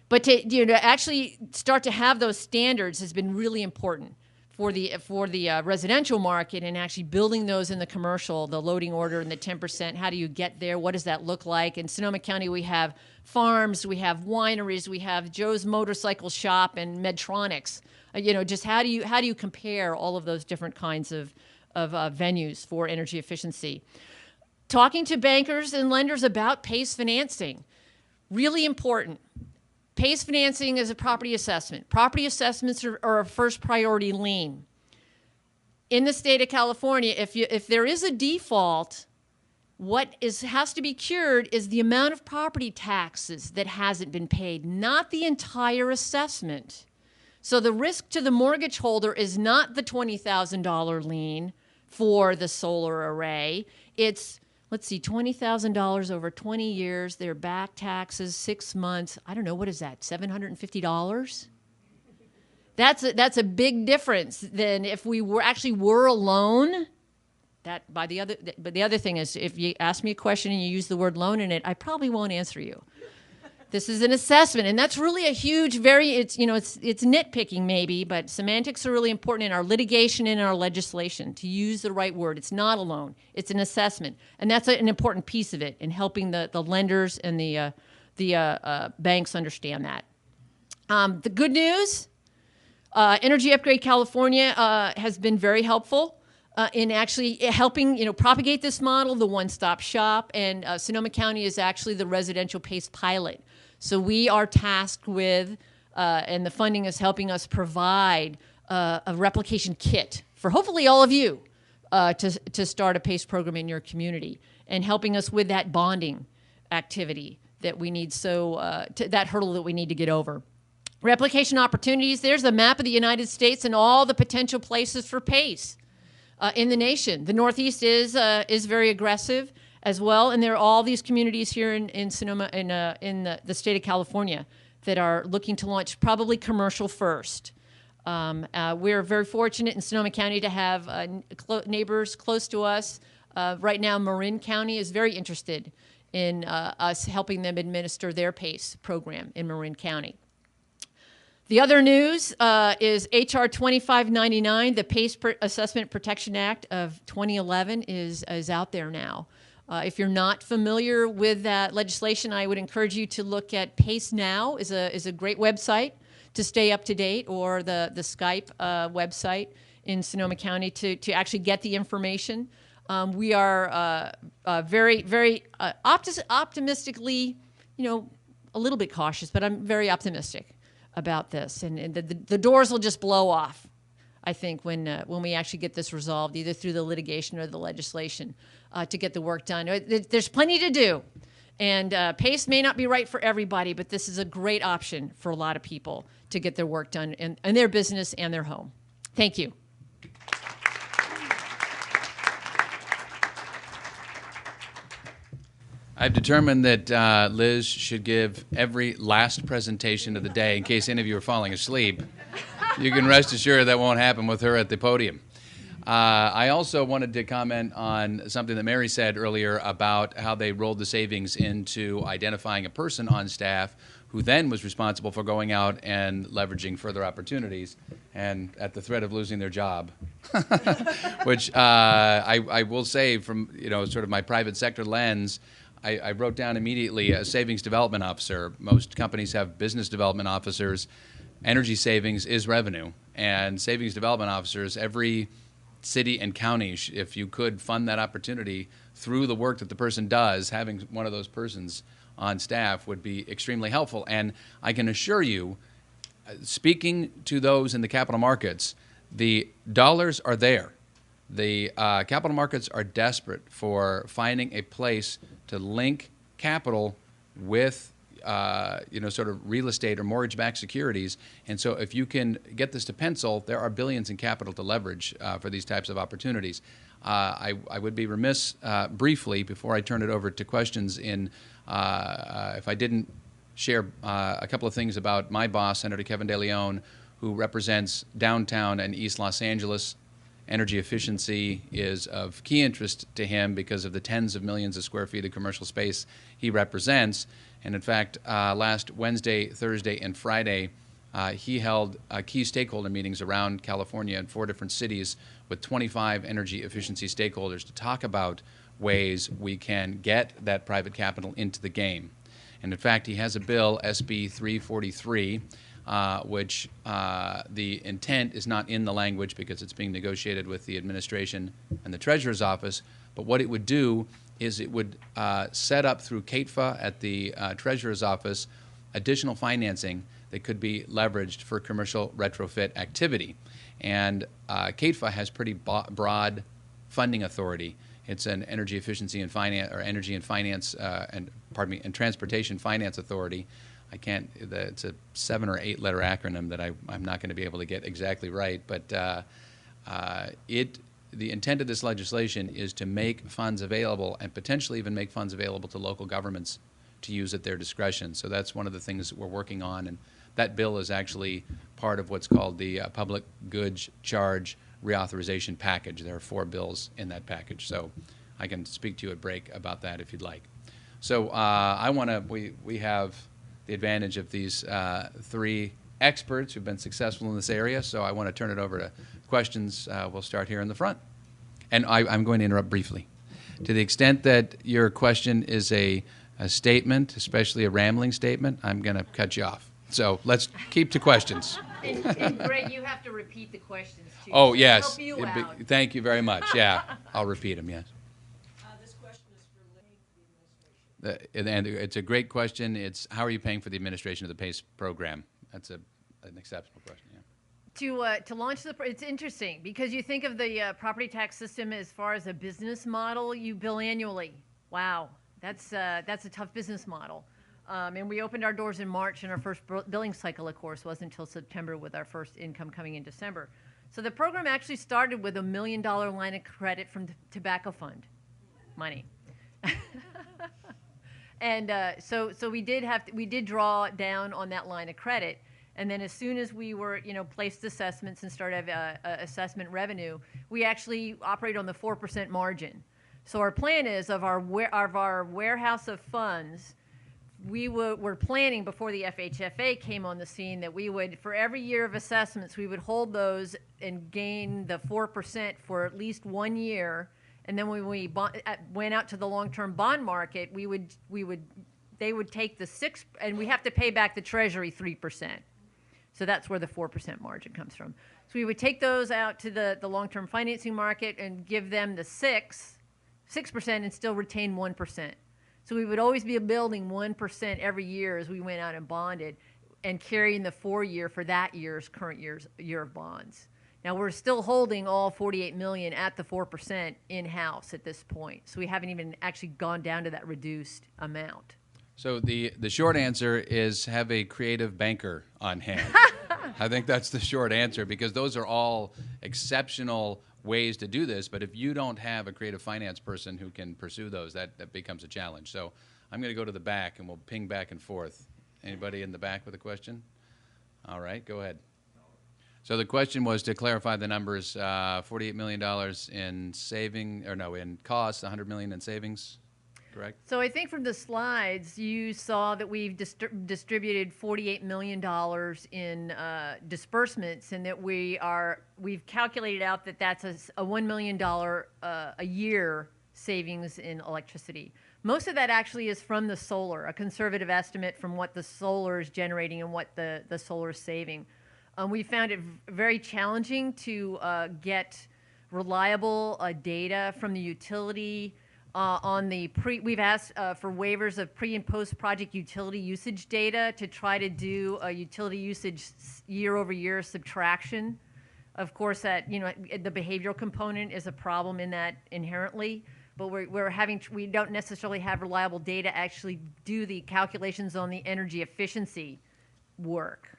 But to actually start to have those standards has been really important for the residential market, and actually building those in the commercial, the loading order and the 10%. How do you get there? What does that look like? In Sonoma County, we have farms, we have wineries, we have Joe's Motorcycle Shop and Medtronics. Just how do you compare all of those different kinds of venues for energy efficiency? Talking to bankers and lenders about PACE financing, really important. PACE financing is a property assessment. Property assessments are a first priority lien. In the state of California, if there is a default, what has to be cured is the amount of property taxes that hasn't been paid, not the entire assessment. So the risk to the mortgage holder is not the $20,000 lien for the solar array. It's, $20,000 over 20 years. Their back taxes, 6 months. I don't know, what is that, $750? That's a big difference than if we were alone. But the other thing is, if you ask me a question and you use the word loan in it, I probably won't answer you. This is an assessment, and that's really a huge, it's nitpicking maybe, but semantics are really important in our litigation and in our legislation to use the right word. It's not a loan, it's an assessment, and that's an important piece of it in helping the lenders and the banks understand that. The good news, Energy Upgrade California has been very helpful in actually helping, propagate this model, the one-stop shop, and Sonoma County is actually the residential PACE pilot. So we are tasked with, and the funding is helping us provide a replication kit for hopefully all of you to start a PACE program in your community, and helping us with that bonding activity that we need, that hurdle that we need to get over. Replication opportunities, there's the map of the United States and all the potential places for PACE in the nation. The Northeast is very aggressive as well, and there are all these communities here in Sonoma, in the state of California, that are looking to launch probably commercial first. We're very fortunate in Sonoma County to have neighbors close to us. Right now, Marin County is very interested in us helping them administer their PACE program in Marin County. The other news is H.R. 2599, the PACE Assessment Protection Act of 2011 is out there now. If you're not familiar with that legislation, I would encourage you to look at PACE Now is a great website to stay up to date, or the Skype website in Sonoma County to actually get the information. We are very, very optimistically, a little bit cautious, but I'm very optimistic about this, and the doors will just blow off, I think, when we actually get this resolved, either through the litigation or the legislation, to get the work done. There's plenty to do, and PACE may not be right for everybody, but this is a great option for a lot of people to get their work done in their business and their home. Thank you. I've determined that Liz should give every last presentation of the day in case any of you are falling asleep. You can rest assured that won't happen with her at the podium. I also wanted to comment on something that Mary said earlier about how they rolled the savings into identifying a person on staff who then was responsible for going out and leveraging further opportunities, and at the threat of losing their job, which I will say from sort of my private sector lens, I wrote down immediately a savings development officer. Most companies have business development officers. Energy savings is revenue, and savings development officers, every city and county, if you could fund that opportunity through the work that the person does, having one of those persons on staff would be extremely helpful. And I can assure you, speaking to those in the capital markets, the dollars are there. The capital markets are desperate for finding a place to link capital with sort of real estate or mortgage-backed securities. And so if you can get this to pencil, there are billions in capital to leverage for these types of opportunities. I would be remiss briefly, before I turn it over to questions, if I didn't share a couple of things about my boss, Senator Kevin De Leon, who represents downtown and East Los Angeles. Energy efficiency is of key interest to him because of the tens of millions of square feet of commercial space he represents. And in fact, last Wednesday, Thursday, and Friday, he held key stakeholder meetings around California in 4 different cities with 25 energy efficiency stakeholders to talk about ways we can get that private capital into the game. And in fact, he has a bill, SB 343, which the intent is not in the language because it's being negotiated with the administration and the Treasurer's office, but what it would do is it would set up through CATFA at the Treasurer's office additional financing that could be leveraged for commercial retrofit activity. And CATFA has pretty broad funding authority. It's an energy efficiency and finance, or energy and finance, and transportation finance authority. I can't, it's a 7 or 8 letter acronym that I'm not going to be able to get exactly right, but the intent of this legislation is to make funds available and potentially even make funds available to local governments to use at their discretion. So that's one of the things that we're working on, and that bill is actually part of what's called the Public Goods Charge reauthorization package. There are 4 bills in that package, so I can speak to you at break about that if you'd like. So we have the advantage of these 3 experts who've been successful in this area, so I want to turn it over to questions. We'll start here in the front. And I'm going to interrupt briefly. To the extent that your question is a statement, especially a rambling statement, I'm going to cut you off. So let's keep to questions. And Greg, you have to repeat the questions too. Oh, to yes. Help you out. Thank you very much. Yeah, I'll repeat them, yes. This question is for Lynn, the administration. And it's a great question. It's how are you paying for the administration of the PACE program? That's an exceptional question, yeah. To launch it's interesting because you think of the property tax system as far as a business model, you bill annually. Wow, that's a tough business model. And we opened our doors in March, and our first billing cycle, of course, wasn't until September with our first income coming in December. So the program actually started with $1 million line of credit from the tobacco fund money. And so we did draw down on that line of credit. And then as soon as we were, placed assessments and started assessment revenue, we actually operate on the 4% margin. So our plan is of our warehouse of funds, we're planning before the FHFA came on the scene that we would, for every year of assessments, we would hold those and gain the 4% for at least 1 year. And then when we went out to the long-term bond market, they would take the 6%, and we have to pay back the Treasury 3%. So that's where the 4% margin comes from. So we would take those out to the long-term financing market and give them the 6% and still retain 1%. So we would always be building 1% every year as we went out and bonded and carrying the 4-year for that current year of bonds. Now we're still holding all $48 million at the 4% in-house at this point. So we haven't even actually gone down to that reduced amount. So the short answer is have a creative banker on hand. I think that's the short answer because those are all exceptional ways to do this. But if you don't have a creative finance person who can pursue those, that becomes a challenge. So I'm going to go to the back and we'll ping back and forth. Anybody in the back with a question? All right, go ahead. So the question was to clarify the numbers: $48 million in costs, $100 million in savings. Correct? So I think from the slides, you saw that we've distributed $48 million in disbursements, and that we've calculated out that that's a $1 million a year savings in electricity. Most of that actually is from the solar, a conservative estimate from what the solar is generating and what the solar is saving. We found it very challenging to get reliable data from the utility. We've asked for waivers of pre and post project utility usage data to try to do a utility usage year over year subtraction. Of course, that the behavioral component is a problem in that inherently, but we don't necessarily have reliable data to actually do the calculations on the energy efficiency work.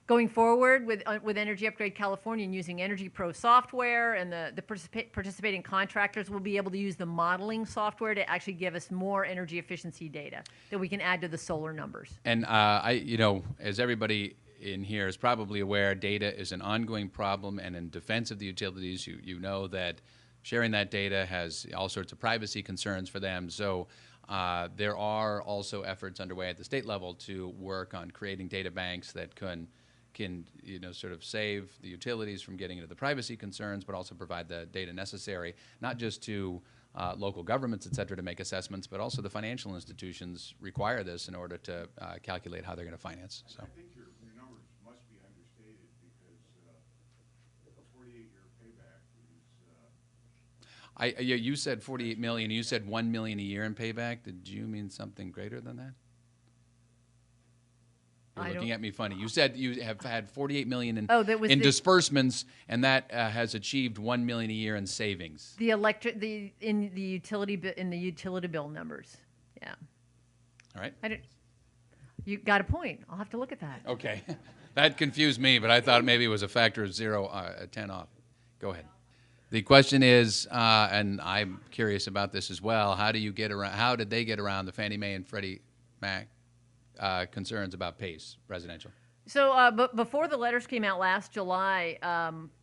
Going forward with Energy Upgrade California and using Energy Pro software, and the participating contractors will be able to use the modeling software to actually give us more energy efficiency data that we can add to the solar numbers. And as everybody in here is probably aware, data is an ongoing problem, and in defense of the utilities, you know that sharing that data has all sorts of privacy concerns for them. So there are also efforts underway at the state level to work on creating data banks that can sort of save the utilities from getting into the privacy concerns, but also provide the data necessary, not just to local governments, et cetera, to make assessments, but also the financial institutions require this in order to calculate how they're going to finance. So. I think your numbers must be understated because a 48-year payback is... You said 48 million. You said 1 million a year in payback. Did you mean something greater than that? You're looking at me funny. You said you have had 48 million in disbursements, and that has achieved 1 million a year in savings. In the utility bill numbers. Yeah. All right. You got a point. I'll have to look at that. Okay. That confused me, but I thought maybe it was a factor of 10 off. Go ahead. The question is, and I'm curious about this as well, how did they get around the Fannie Mae and Freddie Mac concerns about PACE residential? So before the letters came out last July,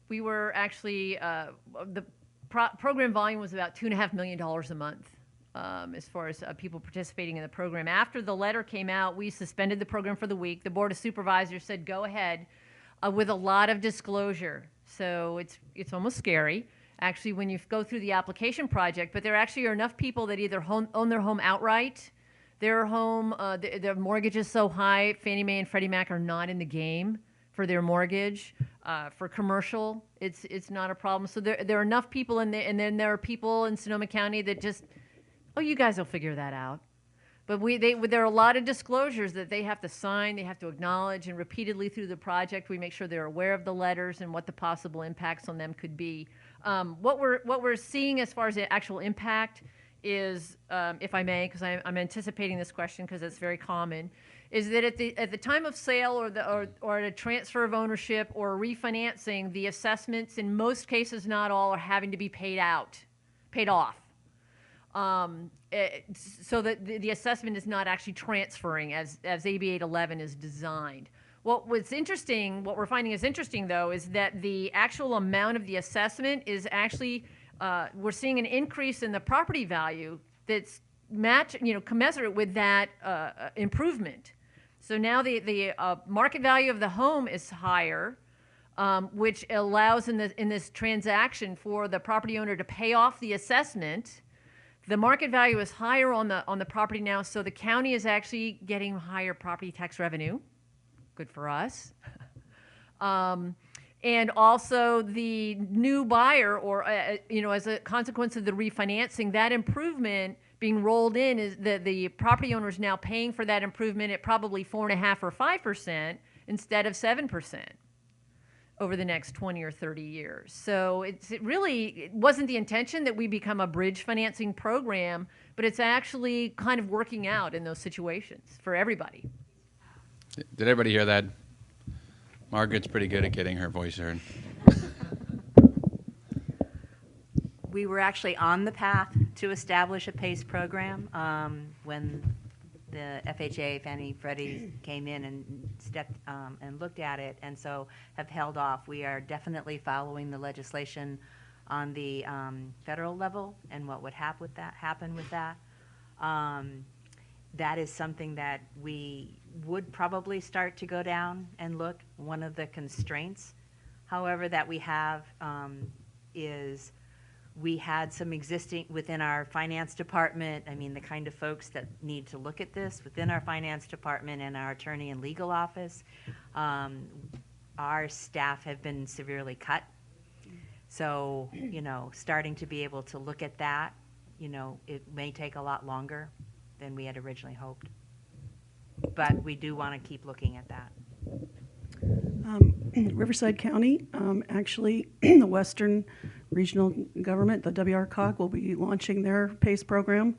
We were actually, the program volume was about $2.5 million a month. As far as people participating in the program. After the letter came out, we suspended the program for the week. The Board of Supervisors said, go ahead, with a lot of disclosure. So it's almost scary, actually, when you go through the application project, but there actually are enough people that either own their home outright, their home, their mortgage is so high, Fannie Mae and Freddie Mac are not in the game for their mortgage. For commercial, it's not a problem. So there are enough people in there, and then there are people in Sonoma County that just, oh, you guys will figure that out. But there are a lot of disclosures that they have to sign, they have to acknowledge, and repeatedly through the project, we make sure they're aware of the letters and what the possible impacts on them could be. What we're seeing as far as the actual impact is, if I may, because I'm anticipating this question because it's very common, is that at the time of sale or at a transfer of ownership or refinancing, the assessments in most cases, not all, are having to be paid off. So that the assessment is not actually transferring as AB 811 is designed. What we're finding is interesting though, is that the actual amount of the assessment is actually, we're seeing an increase in the property value that's commensurate with that improvement. So now the market value of the home is higher, which allows in this transaction for the property owner to pay off the assessment. The market value is higher on the property now, so the county is actually getting higher property tax revenue. Good for us. And also the new buyer, or as a consequence of the refinancing, that improvement being rolled in is the property owner is now paying for that improvement at probably 4.5% or 5% instead of 7%. Over the next 20 or 30 years. So it really wasn't the intention that we become a bridge financing program, but it's actually kind of working out in those situations for everybody. Did everybody hear that? Margaret's pretty good at getting her voice heard. We were actually on the path to establish a PACE program when the FHA, Fannie, Freddie came in and stepped and looked at it, and so have held off. We are definitely following the legislation on the federal level and what would happen with that. That is something that we would probably start to go down and look. One of the constraints, however, that we have is we had some existing within our finance department. I mean, the kind of folks that need to look at this within our finance department and our attorney and legal office. Our staff have been severely cut. So, starting to be able to look at that, it may take a lot longer than we had originally hoped. But we do want to keep looking at that. Riverside County, actually, the Western Regional Government, the WRCOG, will be launching their PACE program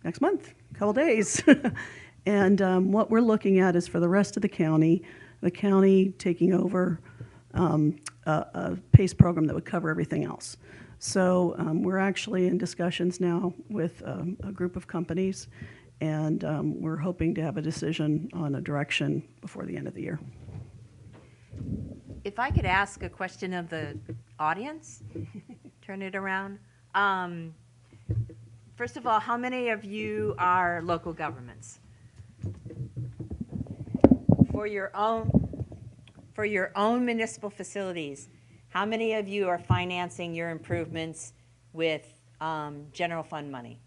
next month, a couple days. And what we're looking at is for the rest of the county taking over a PACE program that would cover everything else. So we're actually in discussions now with a group of companies, and we're hoping to have a decision on a direction before the end of the year. If I could ask a question of the audience, turn it around. First of all, how many of you are local governments? For your own municipal facilities, how many of you are financing your improvements with general fund money?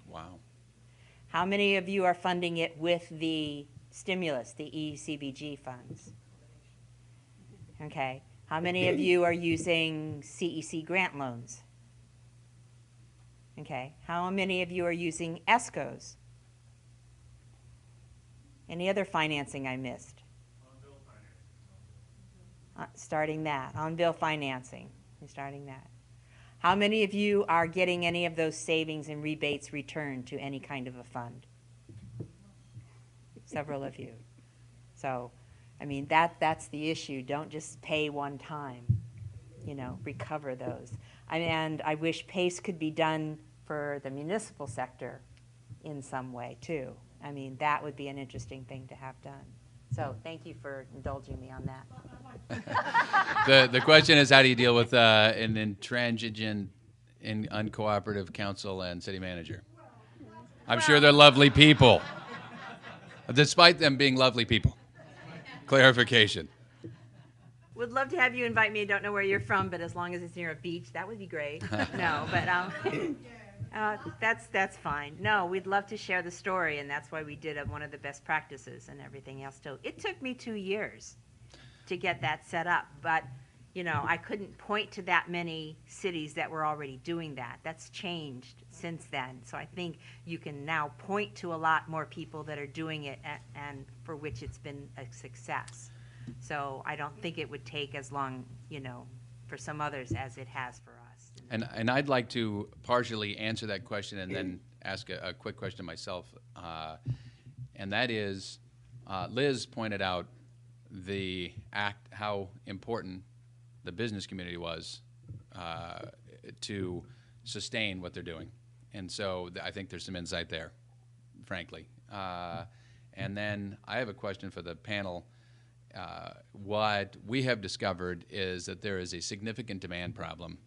Wow. How many of you are funding it with the stimulus, the ECBG funds? Okay. How many of you are using CEC grant loans? Okay. How many of you are using ESCOs? Any other financing I missed? On-bill financing. Starting that. On-bill financing. You're starting that. How many of you are getting any of those savings and rebates returned to any kind of a fund? Several of you. So, I mean, that's the issue. Don't just pay one time. Recover those. And I wish PACE could be done for the municipal sector in some way, too. I mean, that would be an interesting thing to have done. So thank you for indulging me on that. The question is, how do you deal with an intransigent and uncooperative council and city manager? I'm sure they're lovely people, despite them being lovely people. Clarification. Would love to have you invite me. I don't know where you're from, but as long as it's near a beach, that would be great. No, but that's fine. No, we'd love to share the story, and that's why we did one of the best practices and everything else too. It took me 2 years to get that set up, but you know, I couldn't point to that many cities that were already doing that. That's changed since then. So I think you can now point to a lot more people that are doing it and for which it's been a success. So I don't think it would take as long, you know, for some others as it has for us. And I'd like to partially answer that question and then ask a quick question myself. And that is, Liz pointed out how important the business community was to sustain what they're doing. And so I think there's some insight there, frankly. And then I have a question for the panel. What we have discovered is that there is a significant demand problem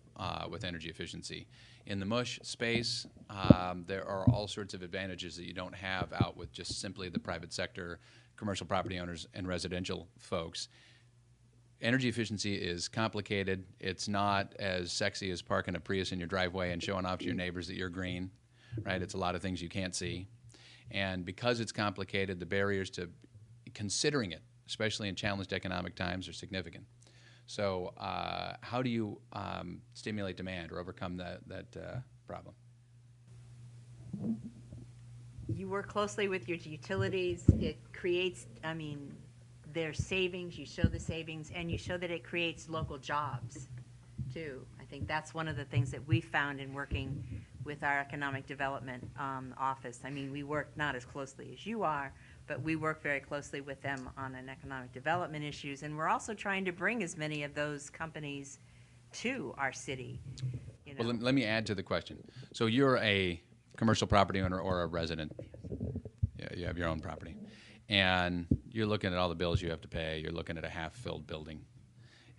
with energy efficiency. In the MUSH space, there are all sorts of advantages that you don't have out with just simply the private sector, commercial property owners, and residential folks. Energy efficiency is complicated. It's not as sexy as parking a Prius in your driveway and showing off to your neighbors that you're green, right? It's a lot of things you can't see. And because it's complicated, the barriers to considering it, especially in challenged economic times, are significant. So how do you stimulate demand or overcome that problem? You work closely with your utilities. It creates, I mean, there's savings. You show the savings, and you show that it creates local jobs, too. I think that's one of the things that we found in working with our economic development office. I mean, we work not as closely as you are, but we work very closely with them on an economic development issues, and we're also trying to bring as many of those companies to our city. You know. Well, let me add to the question. So you're a commercial property owner or a resident. Yeah, you have your own property. And you're looking at all the bills you have to pay. You're looking at a half-filled building.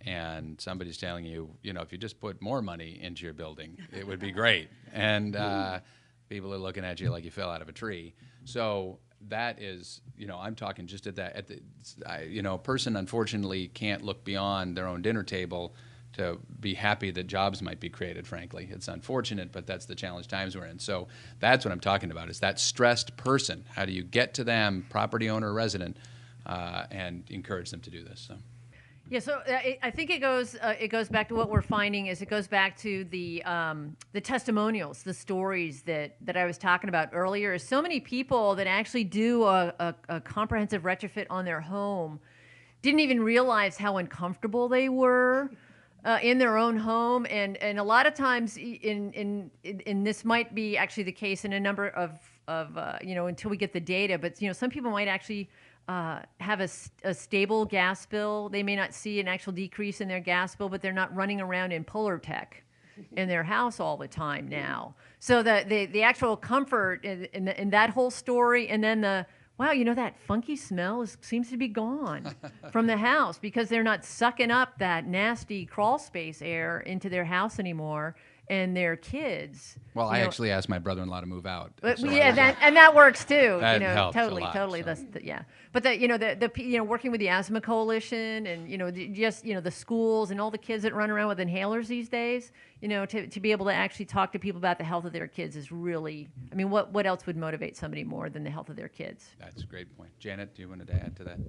And somebody's telling you, you know, if you just put more money into your building, it would be great. And people are looking at you like you fell out of a tree. So that is, you know, I'm talking just at that, you know, a person unfortunately can't look beyond their own dinner table to be happy that jobs might be created, frankly. It's unfortunate, but that's the challenge times we're in. So that's what I'm talking about, is that stressed person. How do you get to them, property owner or resident, and encourage them to do this? So. Yeah, so I think it goes back to what we're finding is it goes back to the testimonials, the stories that I was talking about earlier. So many people that actually do a comprehensive retrofit on their home didn't even realize how uncomfortable they were in their own home, and a lot of times in this might be actually the case in a number of you know, until we get the data, but you know, some people might actually have a stable gas bill. They may not see an actual decrease in their gas bill, but they're not running around in Polar Tech in their house all the time now. So the actual comfort in that whole story, and then the, wow, you know, that funky smell seems to be gone from the house because they're not sucking up that nasty crawl space air into their house anymore. And their kids. Well, I actually asked my brother-in-law to move out. But, so yeah, that works too. That you know, helps totally, a lot, totally. so. Yeah, but you know, the you know, working with the Asthma Coalition and you know, just you know, the schools and all the kids that run around with inhalers these days. You know, to be able to actually talk to people about the health of their kids is really. I mean, what else would motivate somebody more than the health of their kids? That's a great point. Janet, do you want to add to that?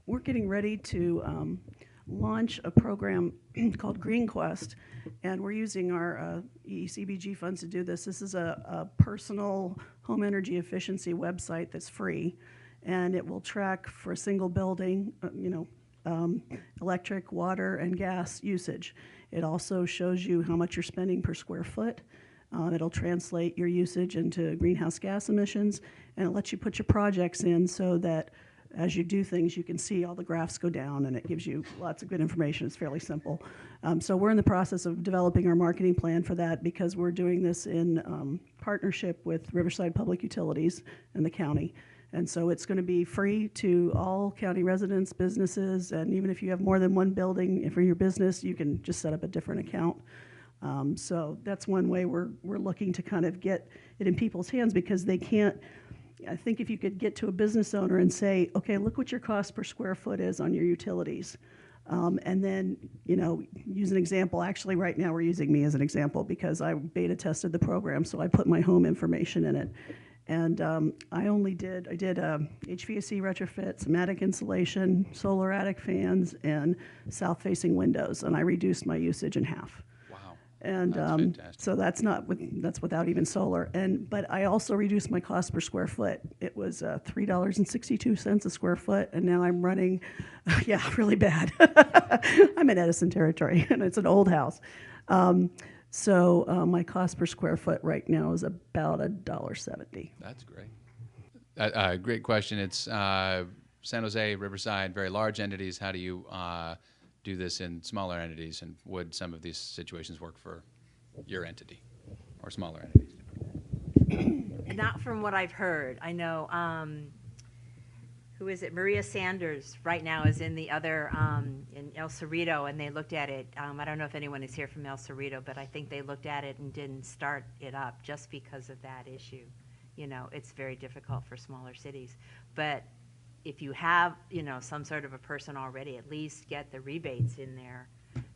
We're getting ready to launch a program called Green Quest, and we're using our ECBG funds to do this. This is a personal home energy efficiency website that's free, and it will track for a single building, electric, water, and gas usage. It also shows you how much you're spending per square foot. It'll translate your usage into greenhouse gas emissions, and it lets you put your projects in so that as you do things, you can see all the graphs go down, and it gives you lots of good information. It's fairly simple. So we're in the process of developing our marketing plan for that because we're doing this in partnership with Riverside Public Utilities and the county. And so it's going to be free to all county residents, businesses, and even if you have more than one building for your business, you can just set up a different account. So that's one way we're looking to kind of get it in people's hands, because they can't. I think if you could get to a business owner and say, okay, look what your cost per square foot is on your utilities. And then, use an example. Actually, right now we're using me as an example because I beta tested the program, so I put my home information in it. And I did HVAC retrofit, some attic insulation, solar attic fans, and south-facing windows, and I reduced my usage in half. And That's fantastic. so that's without even solar. But I also reduced my cost per square foot. It was $3.62 a square foot, and now I'm running, really bad. I'm in Edison territory, and it's an old house. So my cost per square foot right now is about $1.70. That's great. Great question. It's San Jose, Riverside, very large entities. How do you do this in smaller entities, and would some of these situations work for your entity or smaller entities? Not from what I've heard. I know, who is it? Maria Sanders right now is in the other, in El Cerrito, and they looked at it. I don't know if anyone is here from El Cerrito, but I think they looked at it and didn't start it up just because of that issue. It's very difficult for smaller cities. But if you have, some sort of a person already, at least get the rebates in there.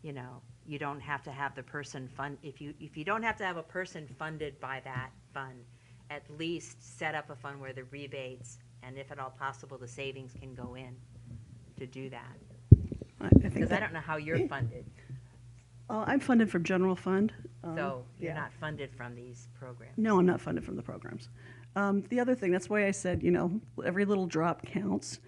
You don't have to have the person fund. If you don't have to have a person funded by that fund, at least set up a fund where the rebates and, if at all possible, the savings can go in to do that. Because I don't know how you're funded. I'm funded from general fund. So you're yeah. not funded from these programs. No, I'm not funded from the programs. The other thing, that's why I said, every little drop counts.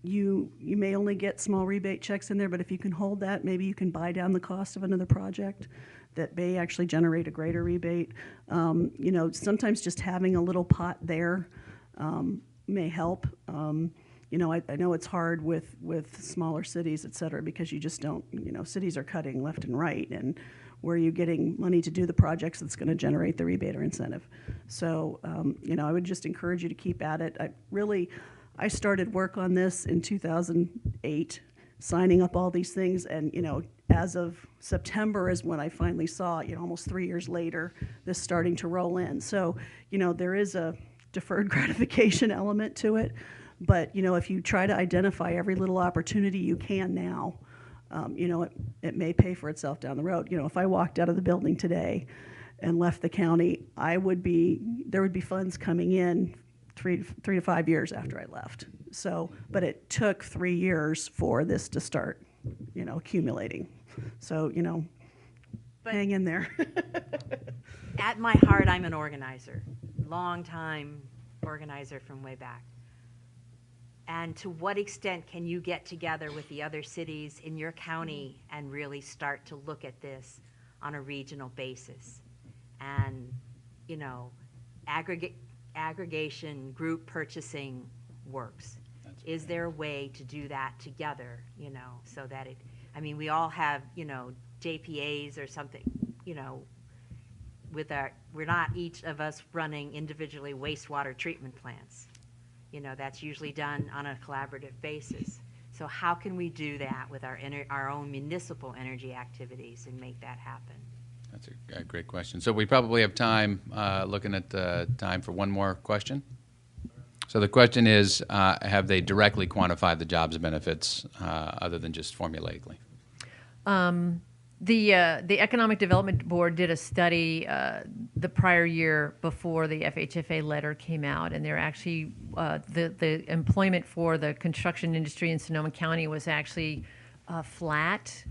You may only get small rebate checks in there, but if you can hold that, maybe you can buy down the cost of another project that may actually generate a greater rebate. Sometimes just having a little pot there may help. I know it's hard with smaller cities, et cetera, because you just don't, cities are cutting left and right, and where are you getting money to do the projects that's going to generate the rebate or incentive? So, I would just encourage you to keep at it. I started work on this in 2008, signing up all these things, and, as of September is when I finally saw, almost 3 years later, this starting to roll in. So, there is a deferred gratification element to it. But, if you try to identify every little opportunity you can now, it may pay for itself down the road. If I walked out of the building today and left the county, there would be funds coming in 3 to 5 years after I left. So, but it took 3 years for this to start, accumulating. So, But hang in there. at my heart, I'm an organizer, long time organizer from way back. And to what extent can you get together with the other cities in your county and really start to look at this on a regional basis? And, aggregation, group purchasing works. Is there a way to do that together, so that we all have, JPAs or something, we're not each of us running individually wastewater treatment plants. That's usually done on a collaborative basis. So how can we do that with our own municipal energy activities and make that happen? That's a great question. So we probably have time, looking at time for one more question. So the question is, have they directly quantified the jobs and benefits other than just formulaically? The Economic Development Board did a study the prior year before the FHFA letter came out, and they're actually the employment for the construction industry in Sonoma County was actually flat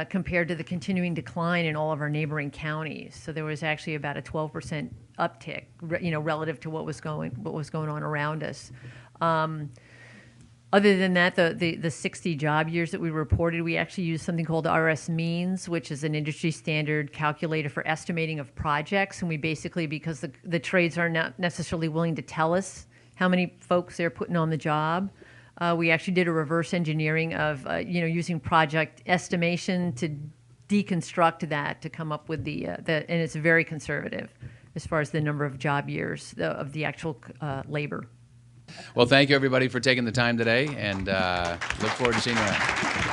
compared to the continuing decline in all of our neighboring counties. So there was actually about a 12% uptick, relative to what was going on around us. Other than that, the 60 job years that we reported, we actually used something called RS Means, which is an industry standard calculator for estimating of projects. And we basically, because the trades are not necessarily willing to tell us how many folks they're putting on the job, we actually did a reverse engineering of, using project estimation to deconstruct that to come up with and it's very conservative as far as the number of job years of the actual labor. Well, thank you, everybody, for taking the time today, and look forward to seeing you around.